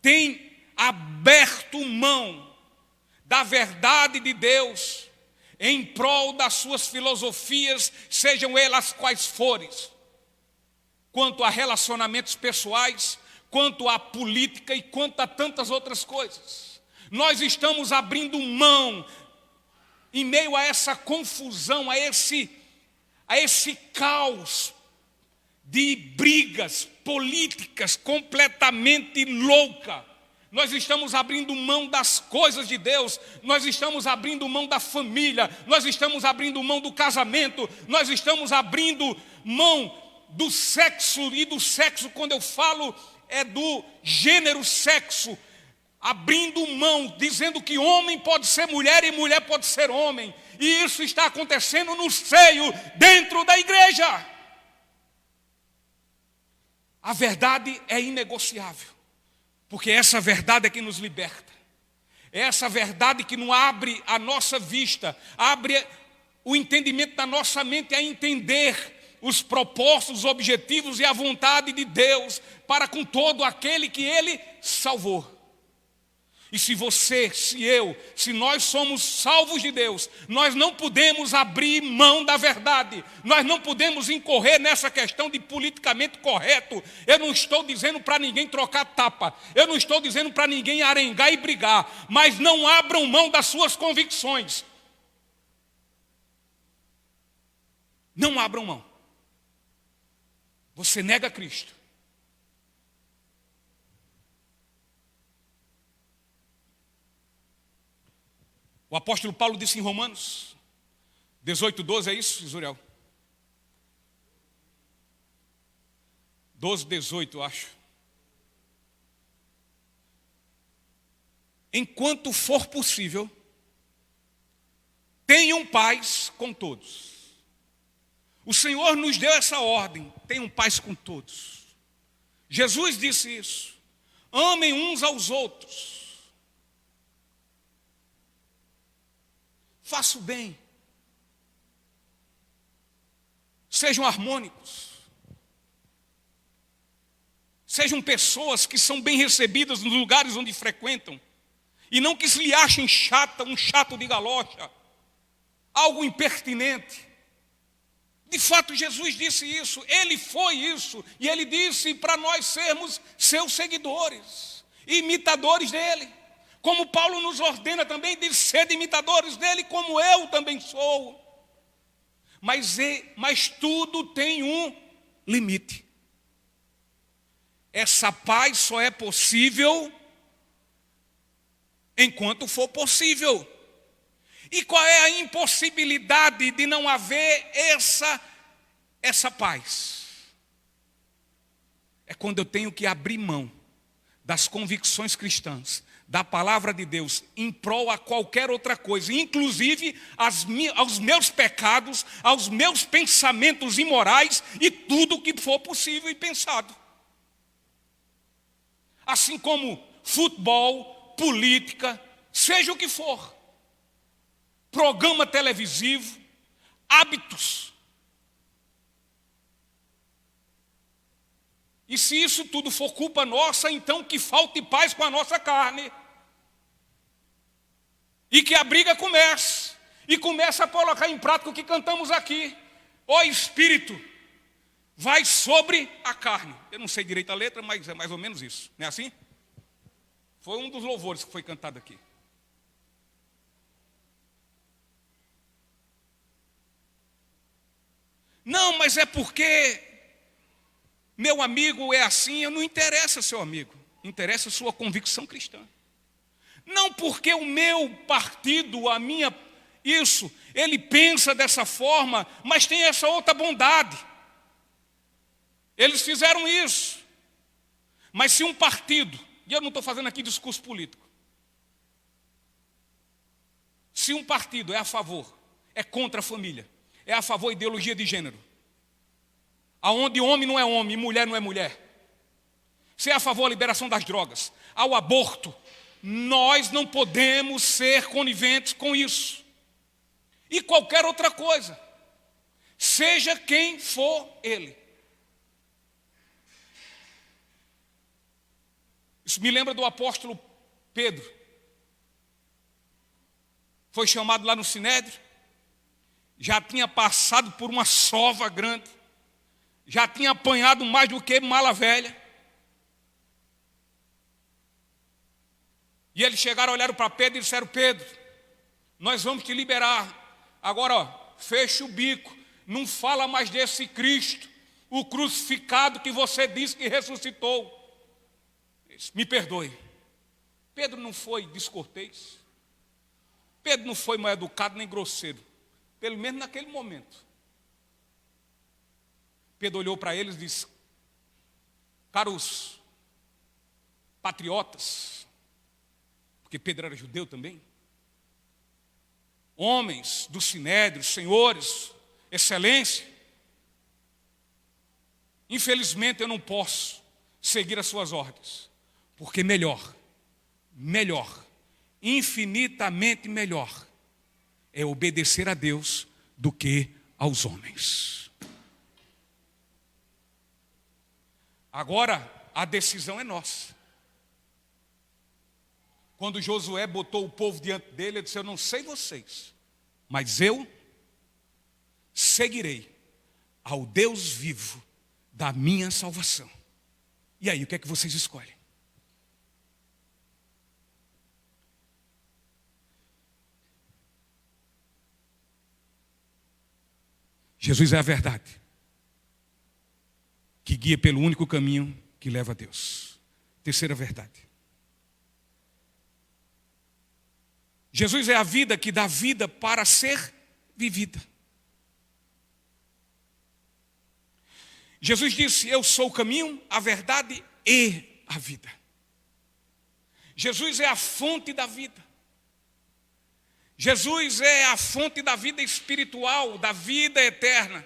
têm aberto mão da verdade de Deus em prol das suas filosofias, sejam elas quais forem. Quanto a relacionamentos pessoais, quanto à política e quanto a tantas outras coisas. Nós estamos abrindo mão, em meio a essa confusão, a esse caos de brigas políticas completamente louca. Nós estamos abrindo mão das coisas de Deus, nós estamos abrindo mão da família, nós estamos abrindo mão do casamento, nós estamos abrindo mão do sexo, e do sexo, quando eu falo, é do gênero sexo, abrindo mão, dizendo que homem pode ser mulher e mulher pode ser homem, e isso está acontecendo no seio, dentro da igreja. A verdade é inegociável, porque essa verdade é que nos liberta, é essa verdade que não abre a nossa vista, abre o entendimento da nossa mente a entender os propósitos, os objetivos e a vontade de Deus para com todo aquele que Ele salvou. E se você, se eu, se nós somos salvos de Deus, nós não podemos abrir mão da verdade, nós não podemos incorrer nessa questão de politicamente correto. Eu não estou dizendo para ninguém trocar tapa, eu não estou dizendo para ninguém arengar e brigar, mas não abram mão das suas convicções. Não abram mão. Você nega Cristo. O apóstolo Paulo disse em Romanos 18:12, é isso, Zuriel? 12:18, eu acho. Enquanto for possível, tenham paz com todos. O Senhor nos deu essa ordem, tenham paz com todos. Jesus disse isso. Amem uns aos outros. Faça o bem. Sejam harmônicos. Sejam pessoas que são bem recebidas nos lugares onde frequentam. E não que se lhe achem chata, um chato de galocha, algo impertinente. De fato, Jesus disse isso, Ele foi isso. E Ele disse para nós sermos seus seguidores, imitadores dEle. Como Paulo nos ordena também de ser imitadores dele, como eu também sou. Mas tudo tem um limite. Essa paz só é possível enquanto for possível. E qual é a impossibilidade de não haver essa paz? É quando eu tenho que abrir mão das convicções cristãs, da palavra de Deus, em prol a qualquer outra coisa, inclusive aos meus pecados, aos meus pensamentos imorais e tudo o que for possível e pensado. Assim como futebol, política, seja o que for, programa televisivo, hábitos. E se isso tudo for culpa nossa, então que falte paz com a nossa carne. E que a briga comece. E comece a colocar em prática o que cantamos aqui. Ó Espírito, vai sobre a carne. Eu não sei direito a letra, mas é mais ou menos isso. Não é assim? Foi um dos louvores que foi cantado aqui. Não, mas é porque meu amigo é assim. Não interessa seu amigo, interessa a sua convicção cristã. Não porque o meu partido, ele pensa dessa forma, mas tem essa outra bondade. Eles fizeram isso. Mas se um partido, e eu não estou fazendo aqui discurso político, se um partido é a favor, é contra a família, é a favor da ideologia de gênero, aonde homem não é homem e mulher não é mulher, se é a favor da liberação das drogas, ao aborto, nós não podemos ser coniventes com isso. E qualquer outra coisa, seja quem for ele. Isso me lembra do apóstolo Pedro. Foi chamado lá no Sinédrio, já tinha passado por uma sova grande, já tinha apanhado mais do que mala velha. E eles chegaram, olharam para Pedro e disseram: Pedro, nós vamos te liberar. Agora, ó, fecha o bico. Não fala mais desse Cristo, o crucificado que você disse que ressuscitou. Me perdoe. Pedro não foi descortês. Pedro não foi mal educado nem grosseiro. Pelo menos naquele momento. Pedro olhou para eles e disse: caros patriotas, porque Pedro era judeu também, homens do sinédrio, senhores, excelência, infelizmente eu não posso seguir as suas ordens, porque melhor, infinitamente melhor é obedecer a Deus do que aos homens. Agora a decisão é nossa. Quando Josué botou o povo diante dele, ele disse: eu não sei vocês, mas eu seguirei ao Deus vivo da minha salvação. E aí, o que é que vocês escolhem? Jesus é a verdade, que guia pelo único caminho que leva a Deus. Terceira verdade. Jesus é a vida que dá vida para ser vivida. Jesus disse: eu sou o caminho, a verdade e a vida. Jesus é a fonte da vida. Jesus é a fonte da vida espiritual, da vida eterna.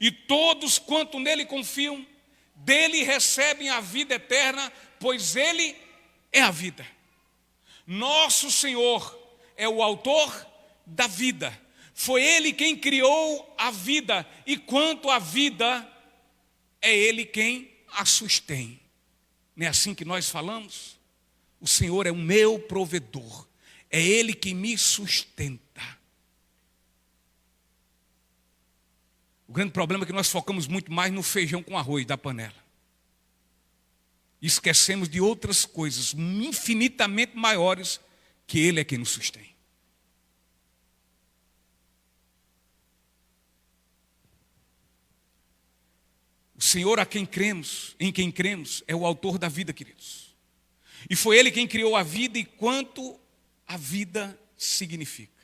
E todos quanto nele confiam, dele recebem a vida eterna, pois ele é a vida. Nosso Senhor é o autor da vida. Foi Ele quem criou a vida. E quanto à vida, é Ele quem a sustém. Não é assim que nós falamos? O Senhor é o meu provedor. É Ele que me sustenta. O grande problema é que nós focamos muito mais no feijão com arroz da panela. Esquecemos de outras coisas infinitamente maiores, que Ele é quem nos sustém. O Senhor a quem cremos, em quem cremos, é o autor da vida, queridos. E foi Ele quem criou a vida e quanto a vida significa.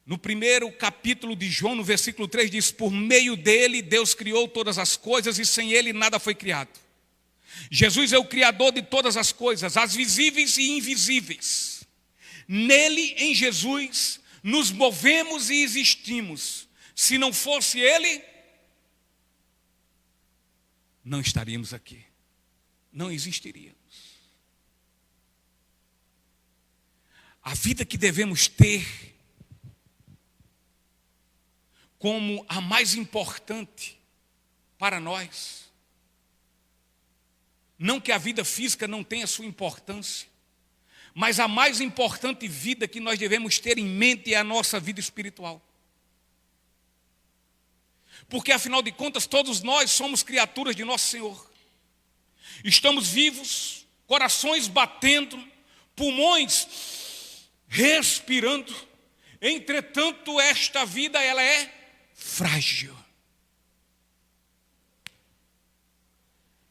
No primeiro capítulo de João, no versículo 3, diz: por meio dele, Deus criou todas as coisas e sem ele nada foi criado. Jesus é o Criador de todas as coisas, as visíveis e invisíveis. Nele, em Jesus, nos movemos e existimos. Se não fosse Ele, não estaríamos aqui, não existiríamos. A vida que devemos ter como a mais importante para nós. Não que a vida física não tenha sua importância, mas a mais importante vida que nós devemos ter em mente é a nossa vida espiritual. Porque afinal de contas todos nós somos criaturas de nosso Senhor. Estamos vivos, corações batendo, pulmões respirando. Entretanto, esta vida ela é frágil,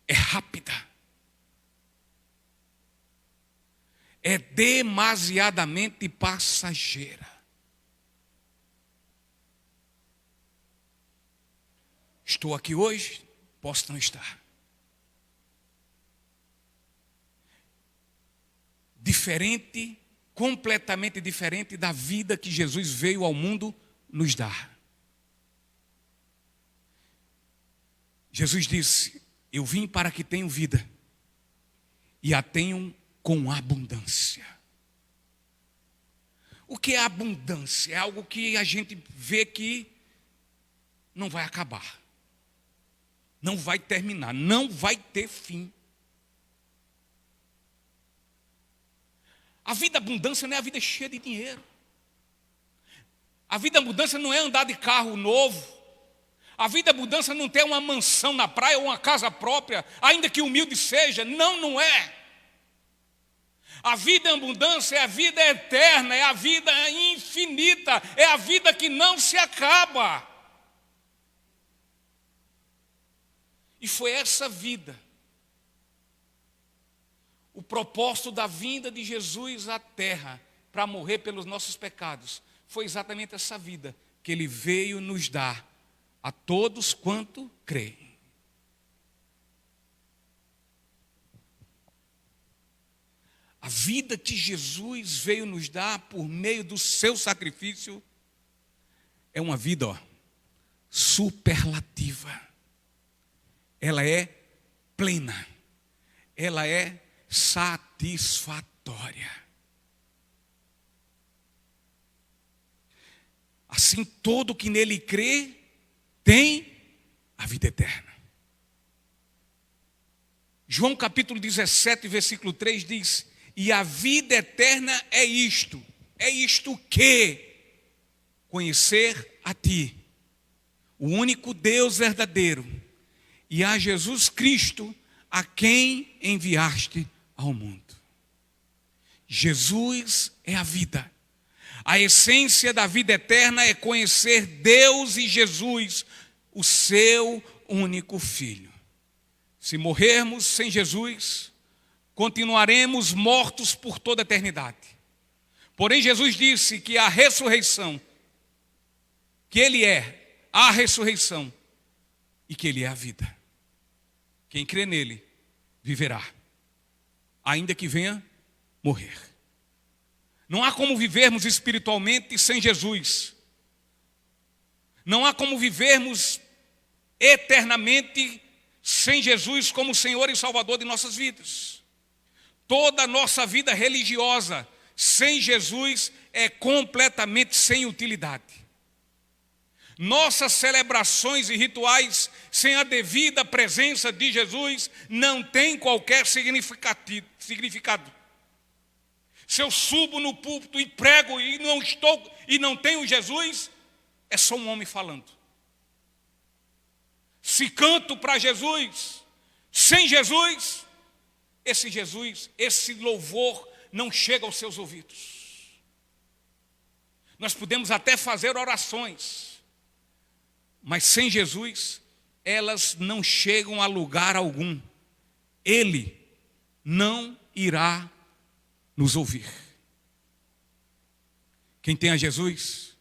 é rápida, é demasiadamente passageira. Estou aqui hoje, posso não estar. Diferente, completamente diferente da vida que Jesus veio ao mundo nos dar. Jesus disse: eu vim para que tenham vida e a tenham com abundância. O que é abundância? É algo que a gente vê que não vai acabar, não vai terminar, não vai ter fim. A vida abundância não é a vida cheia de dinheiro. A vida abundância não é andar de carro novo. A vida em abundância não tem uma mansão na praia ou uma casa própria, ainda que humilde seja. Não, não é. A vida em abundância é a vida eterna, é a vida infinita, é a vida que não se acaba. E foi essa vida, o propósito da vinda de Jesus à terra para morrer pelos nossos pecados, foi exatamente essa vida que Ele veio nos dar a todos quanto creem. A vida que Jesus veio nos dar por meio do seu sacrifício é uma vida, superlativa. Ela é plena. Ela é satisfatória. Assim, todo que nele crê tem a vida eterna. João capítulo 17, versículo 3 diz: e a vida eterna é isto que? Conhecer a ti, o único Deus verdadeiro, e a Jesus Cristo, a quem enviaste ao mundo. Jesus é a vida. A essência da vida eterna é conhecer Deus e Jesus, o seu único Filho. Se morrermos sem Jesus, continuaremos mortos por toda a eternidade. Porém, Jesus disse que a ressurreição, que Ele é a ressurreição e que Ele é a vida. Quem crê nele viverá, ainda que venha morrer. Não há como vivermos espiritualmente sem Jesus. Não há como vivermos eternamente sem Jesus como Senhor e Salvador de nossas vidas. Toda a nossa vida religiosa sem Jesus é completamente sem utilidade. Nossas celebrações e rituais sem a devida presença de Jesus não têm qualquer significado. Se eu subo no púlpito e prego e não tenho Jesus, é só um homem falando. Se canto para Jesus, sem Jesus, esse louvor não chega aos seus ouvidos. Nós podemos até fazer orações, mas sem Jesus, elas não chegam a lugar algum. Ele não irá nos ouvir. Quem tem a Jesus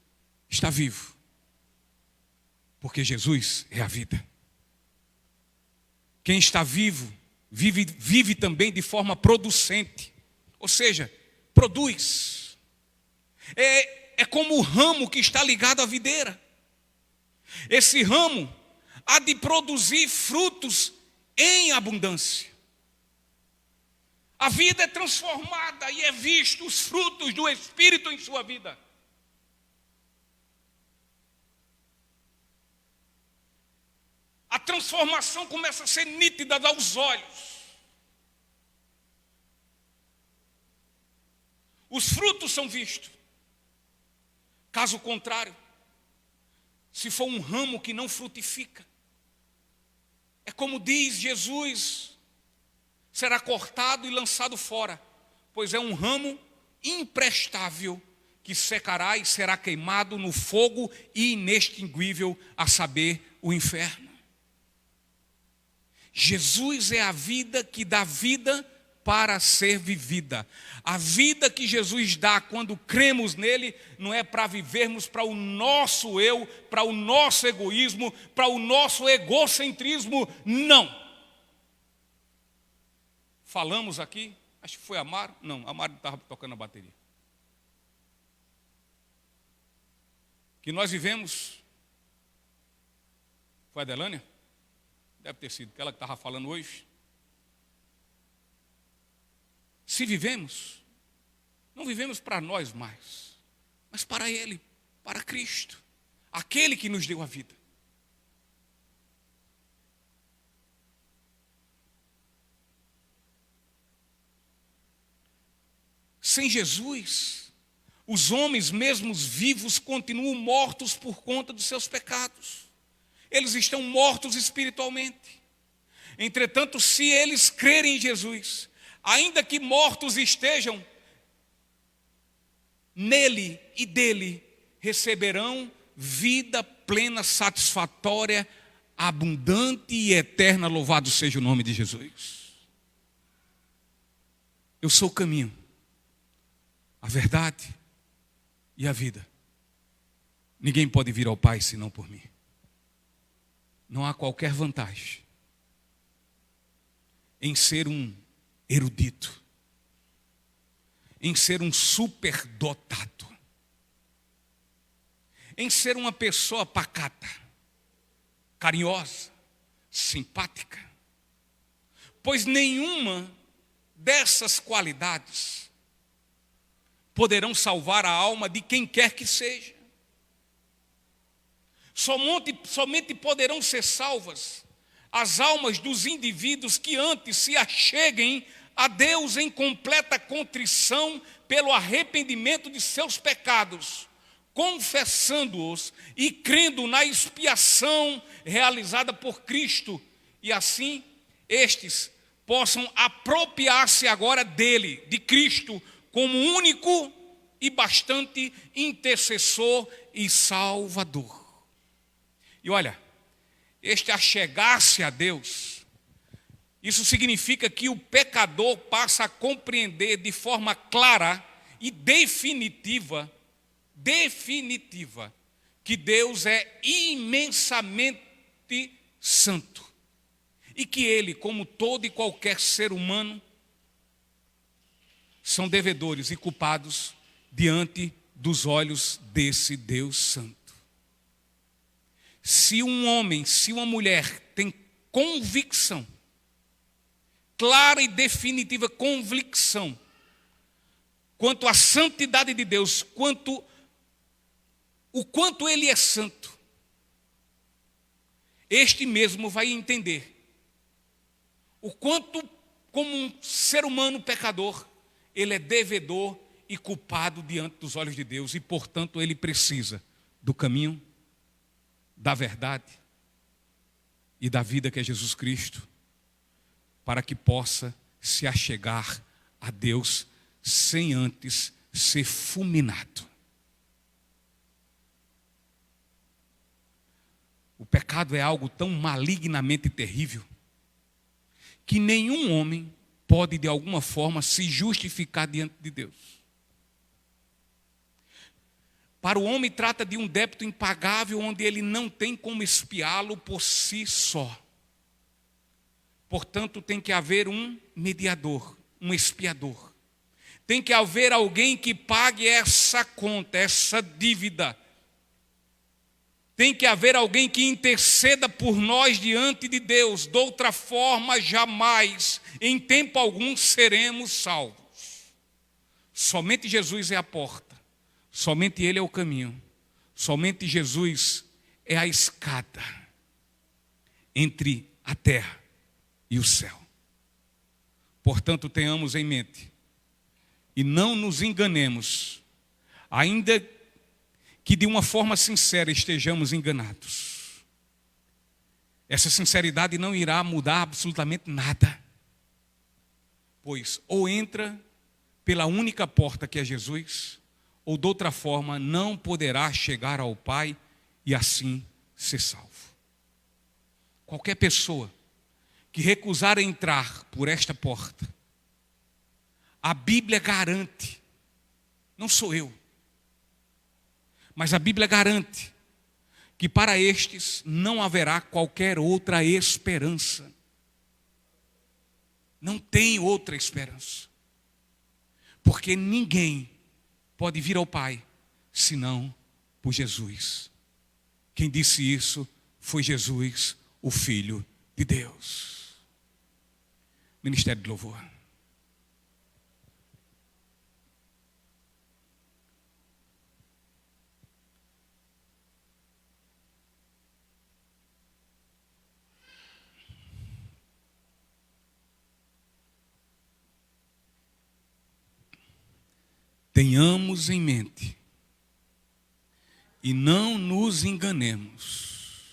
está vivo, porque Jesus é a vida. Quem está vivo, vive também de forma producente, ou seja, produz. É como o ramo que está ligado à videira. Esse ramo há de produzir frutos em abundância. A vida é transformada e é visto os frutos do Espírito em sua vida. A transformação começa a ser nítida aos olhos. Os frutos são vistos. Caso contrário, se for um ramo que não frutifica, é como diz Jesus, será cortado e lançado fora, pois é um ramo imprestável que secará e será queimado no fogo inextinguível, a saber, o inferno. Jesus é a vida que dá vida para ser vivida. A vida que Jesus dá quando cremos nele não é para vivermos para o nosso eu, para o nosso egoísmo, para o nosso egocentrismo, não. Falamos aqui, acho que foi Amaro, não, Amaro estava tocando a bateria. Que nós vivemos, foi a Adelânia? Deve ter sido aquela que estava falando hoje. Se vivemos, não vivemos para nós mais, mas para Ele, para Cristo, aquele que nos deu a vida. Sem Jesus, os homens mesmos vivos continuam mortos por conta dos seus pecados. Eles estão mortos espiritualmente. Entretanto, se eles crerem em Jesus, ainda que mortos estejam, nele e dele receberão vida plena, satisfatória, abundante e eterna. Louvado seja o nome de Jesus. Eu sou o caminho, a verdade e a vida. Ninguém pode vir ao Pai senão por mim. Não há qualquer vantagem em ser um erudito, em ser um superdotado, em ser uma pessoa pacata, carinhosa, simpática, pois nenhuma dessas qualidades poderão salvar a alma de quem quer que seja. Somente poderão ser salvas as almas dos indivíduos que antes se acheguem a Deus em completa contrição pelo arrependimento de seus pecados, confessando-os e crendo na expiação realizada por Cristo, e assim estes possam apropriar-se agora dele, de Cristo, como único e bastante intercessor e salvador. E olha, este achegar-se a Deus, isso significa que o pecador passa a compreender de forma clara e definitiva, que Deus é imensamente santo. E que ele, como todo e qualquer ser humano, são devedores e culpados diante dos olhos desse Deus santo. Se um homem, se uma mulher tem convicção, clara e definitiva convicção, quanto à santidade de Deus, o quanto Ele é santo, este mesmo vai entender o quanto, como um ser humano pecador, ele é devedor e culpado diante dos olhos de Deus, e portanto ele precisa do caminho, da verdade e da vida que é Jesus Cristo, para que possa se achegar a Deus sem antes ser fulminado. O pecado é algo tão malignamente terrível que nenhum homem pode de alguma forma se justificar diante de Deus. Para o homem trata de um débito impagável onde ele não tem como expiá-lo por si só. Portanto, tem que haver um mediador, um expiador. Tem que haver alguém que pague essa conta, essa dívida. Tem que haver alguém que interceda por nós diante de Deus. De outra forma, jamais, em tempo algum, seremos salvos. Somente Jesus é a porta. Somente Ele é o caminho. Somente Jesus é a escada entre a terra e o céu. Portanto, tenhamos em mente e não nos enganemos, ainda que de uma forma sincera estejamos enganados. Essa sinceridade não irá mudar absolutamente nada, pois ou entra pela única porta que é Jesus, ou de outra forma não poderá chegar ao Pai e assim ser salvo. Qualquer pessoa que recusar entrar por esta porta, a Bíblia garante, não sou eu, mas a Bíblia garante que para estes não haverá qualquer outra esperança. Não tem outra esperança. Porque ninguém pode vir ao Pai senão por Jesus. Quem disse isso foi Jesus, o Filho de Deus. Ministério de Louvor. Tenhamos em mente e não nos enganemos.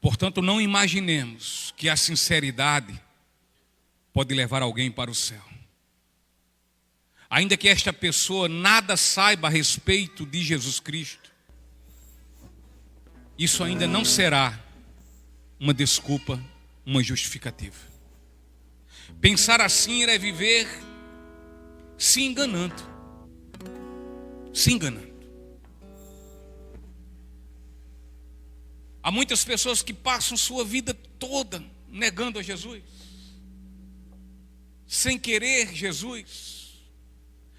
Portanto, não imaginemos que a sinceridade pode levar alguém para o céu. Ainda que esta pessoa nada saiba a respeito de Jesus Cristo, isso ainda não será uma desculpa, uma justificativa. Pensar assim é viver se enganando. Se enganando. Há muitas pessoas que passam sua vida toda negando a Jesus, sem querer Jesus,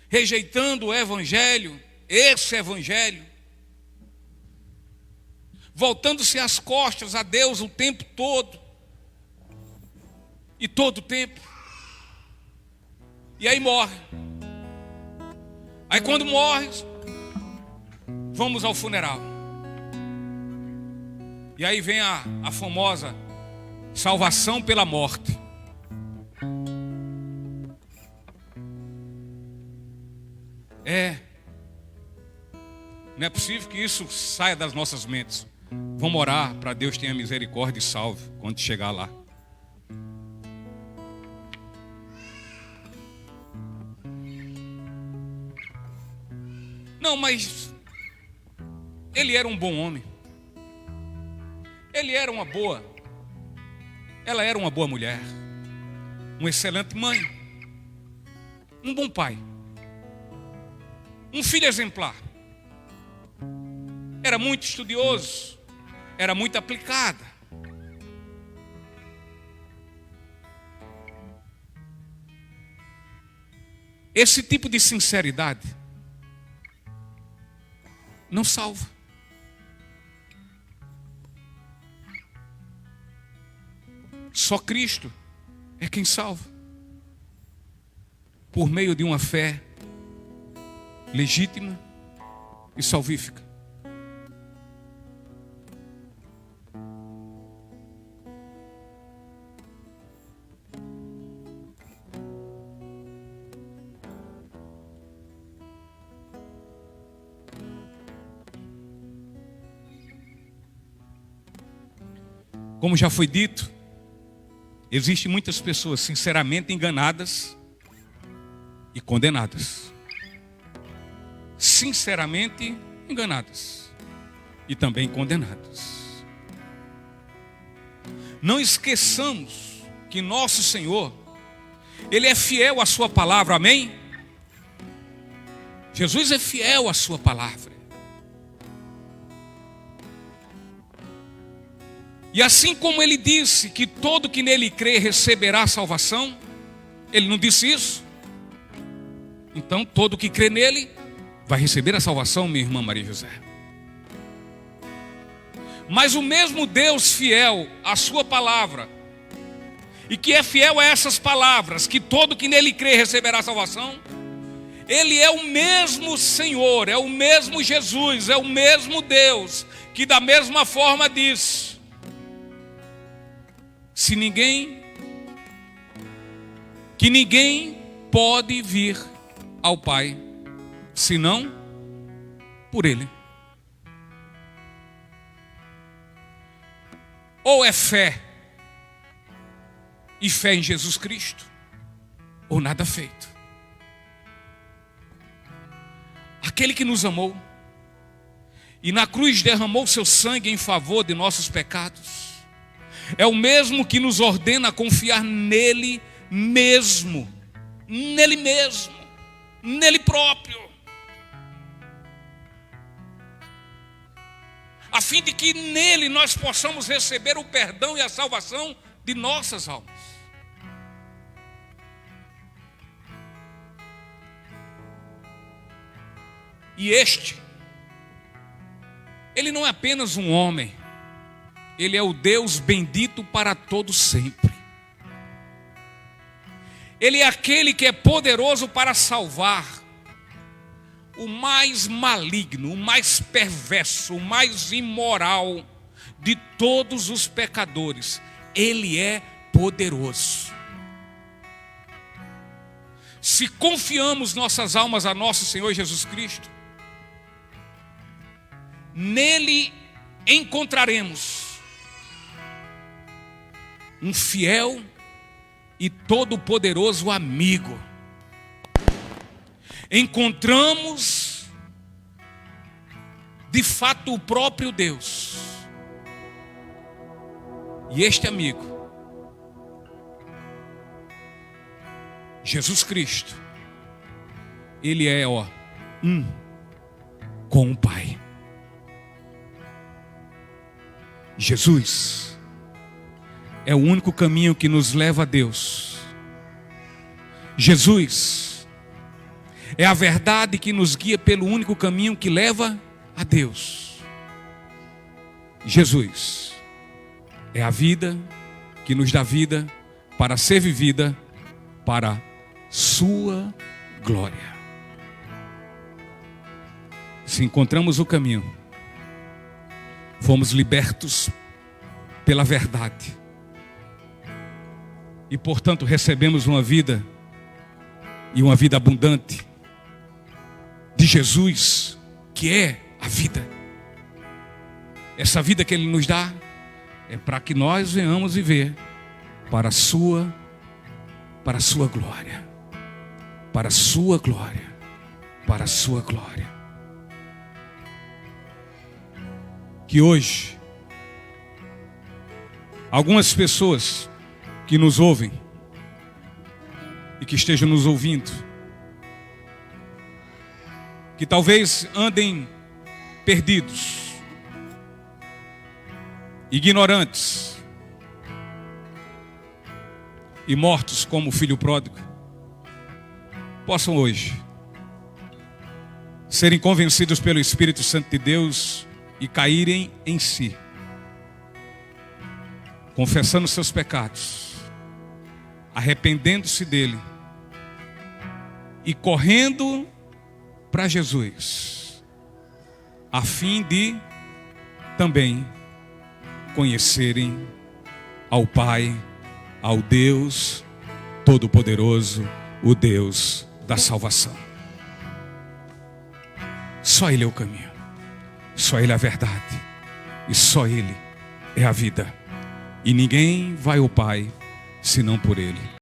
rejeitando o Evangelho, esse Evangelho, voltando-se as costas a Deus o tempo todo, e todo o tempo, e aí morre. Aí quando morre, vamos ao funeral. E aí vem a famosa salvação pela morte. Não é possível que isso saia das nossas mentes. Vamos orar para Deus tenha misericórdia e salve quando chegar lá. Não, mas ele era um bom homem. Ela era uma boa mulher, uma excelente mãe, um bom pai, um filho exemplar. Era muito estudioso, era muito aplicada. Esse tipo de sinceridade não salva. Só Cristo é quem salva, por meio de uma fé legítima e salvífica. Como já foi dito, existem muitas pessoas sinceramente enganadas e condenadas. Sinceramente enganadas e também condenadas. Não esqueçamos que nosso Senhor, Ele é fiel à sua palavra, amém? Jesus é fiel à sua palavra. E assim como ele disse que todo que nele crê receberá salvação, ele não disse isso? Então todo que crê nele vai receber a salvação, minha irmã Maria José. Mas o mesmo Deus fiel à sua palavra, e que é fiel a essas palavras, que todo que nele crê receberá salvação, ele é o mesmo Senhor, é o mesmo Jesus, é o mesmo Deus, que da mesma forma disse: que ninguém pode vir ao Pai, senão por Ele. Ou é fé, e fé em Jesus Cristo, ou nada feito. Aquele que nos amou, e na cruz derramou seu sangue em favor de nossos pecados, é o mesmo que nos ordena confiar nele mesmo, nele próprio, a fim de que nele nós possamos receber o perdão e a salvação de nossas almas. E ele não é apenas um homem, ele é o Deus bendito para todo sempre. Ele é aquele que é poderoso para salvar o mais maligno, o mais perverso, o mais imoral de todos os pecadores. Ele é poderoso. Se confiamos nossas almas a nosso Senhor Jesus Cristo, nele encontraremos um fiel e todo-poderoso amigo. Encontramos, de fato, o próprio Deus. E este amigo, Jesus Cristo, ele é um com o Pai. Jesus é o único caminho que nos leva a Deus. Jesus é a verdade que nos guia pelo único caminho que leva a Deus. Jesus é a vida que nos dá vida para ser vivida para sua glória. Se encontramos o caminho, fomos libertos pela verdade e, portanto, recebemos uma vida e uma vida abundante de Jesus, que é a vida. Essa vida que Ele nos dá é para que nós venhamos viver para a sua glória, para a sua glória, para a sua glória. Que hoje algumas pessoas que nos ouvem e que estejam nos ouvindo, que talvez andem perdidos, ignorantes e mortos como o filho pródigo, possam hoje serem convencidos pelo Espírito Santo de Deus e caírem em si, confessando seus pecados, arrependendo-se dele e correndo para Jesus, a fim de também conhecerem ao Pai, ao Deus Todo-Poderoso, o Deus da salvação. Só Ele é o caminho, só Ele é a verdade e só Ele é a vida. E ninguém vai ao Pai senão por Ele.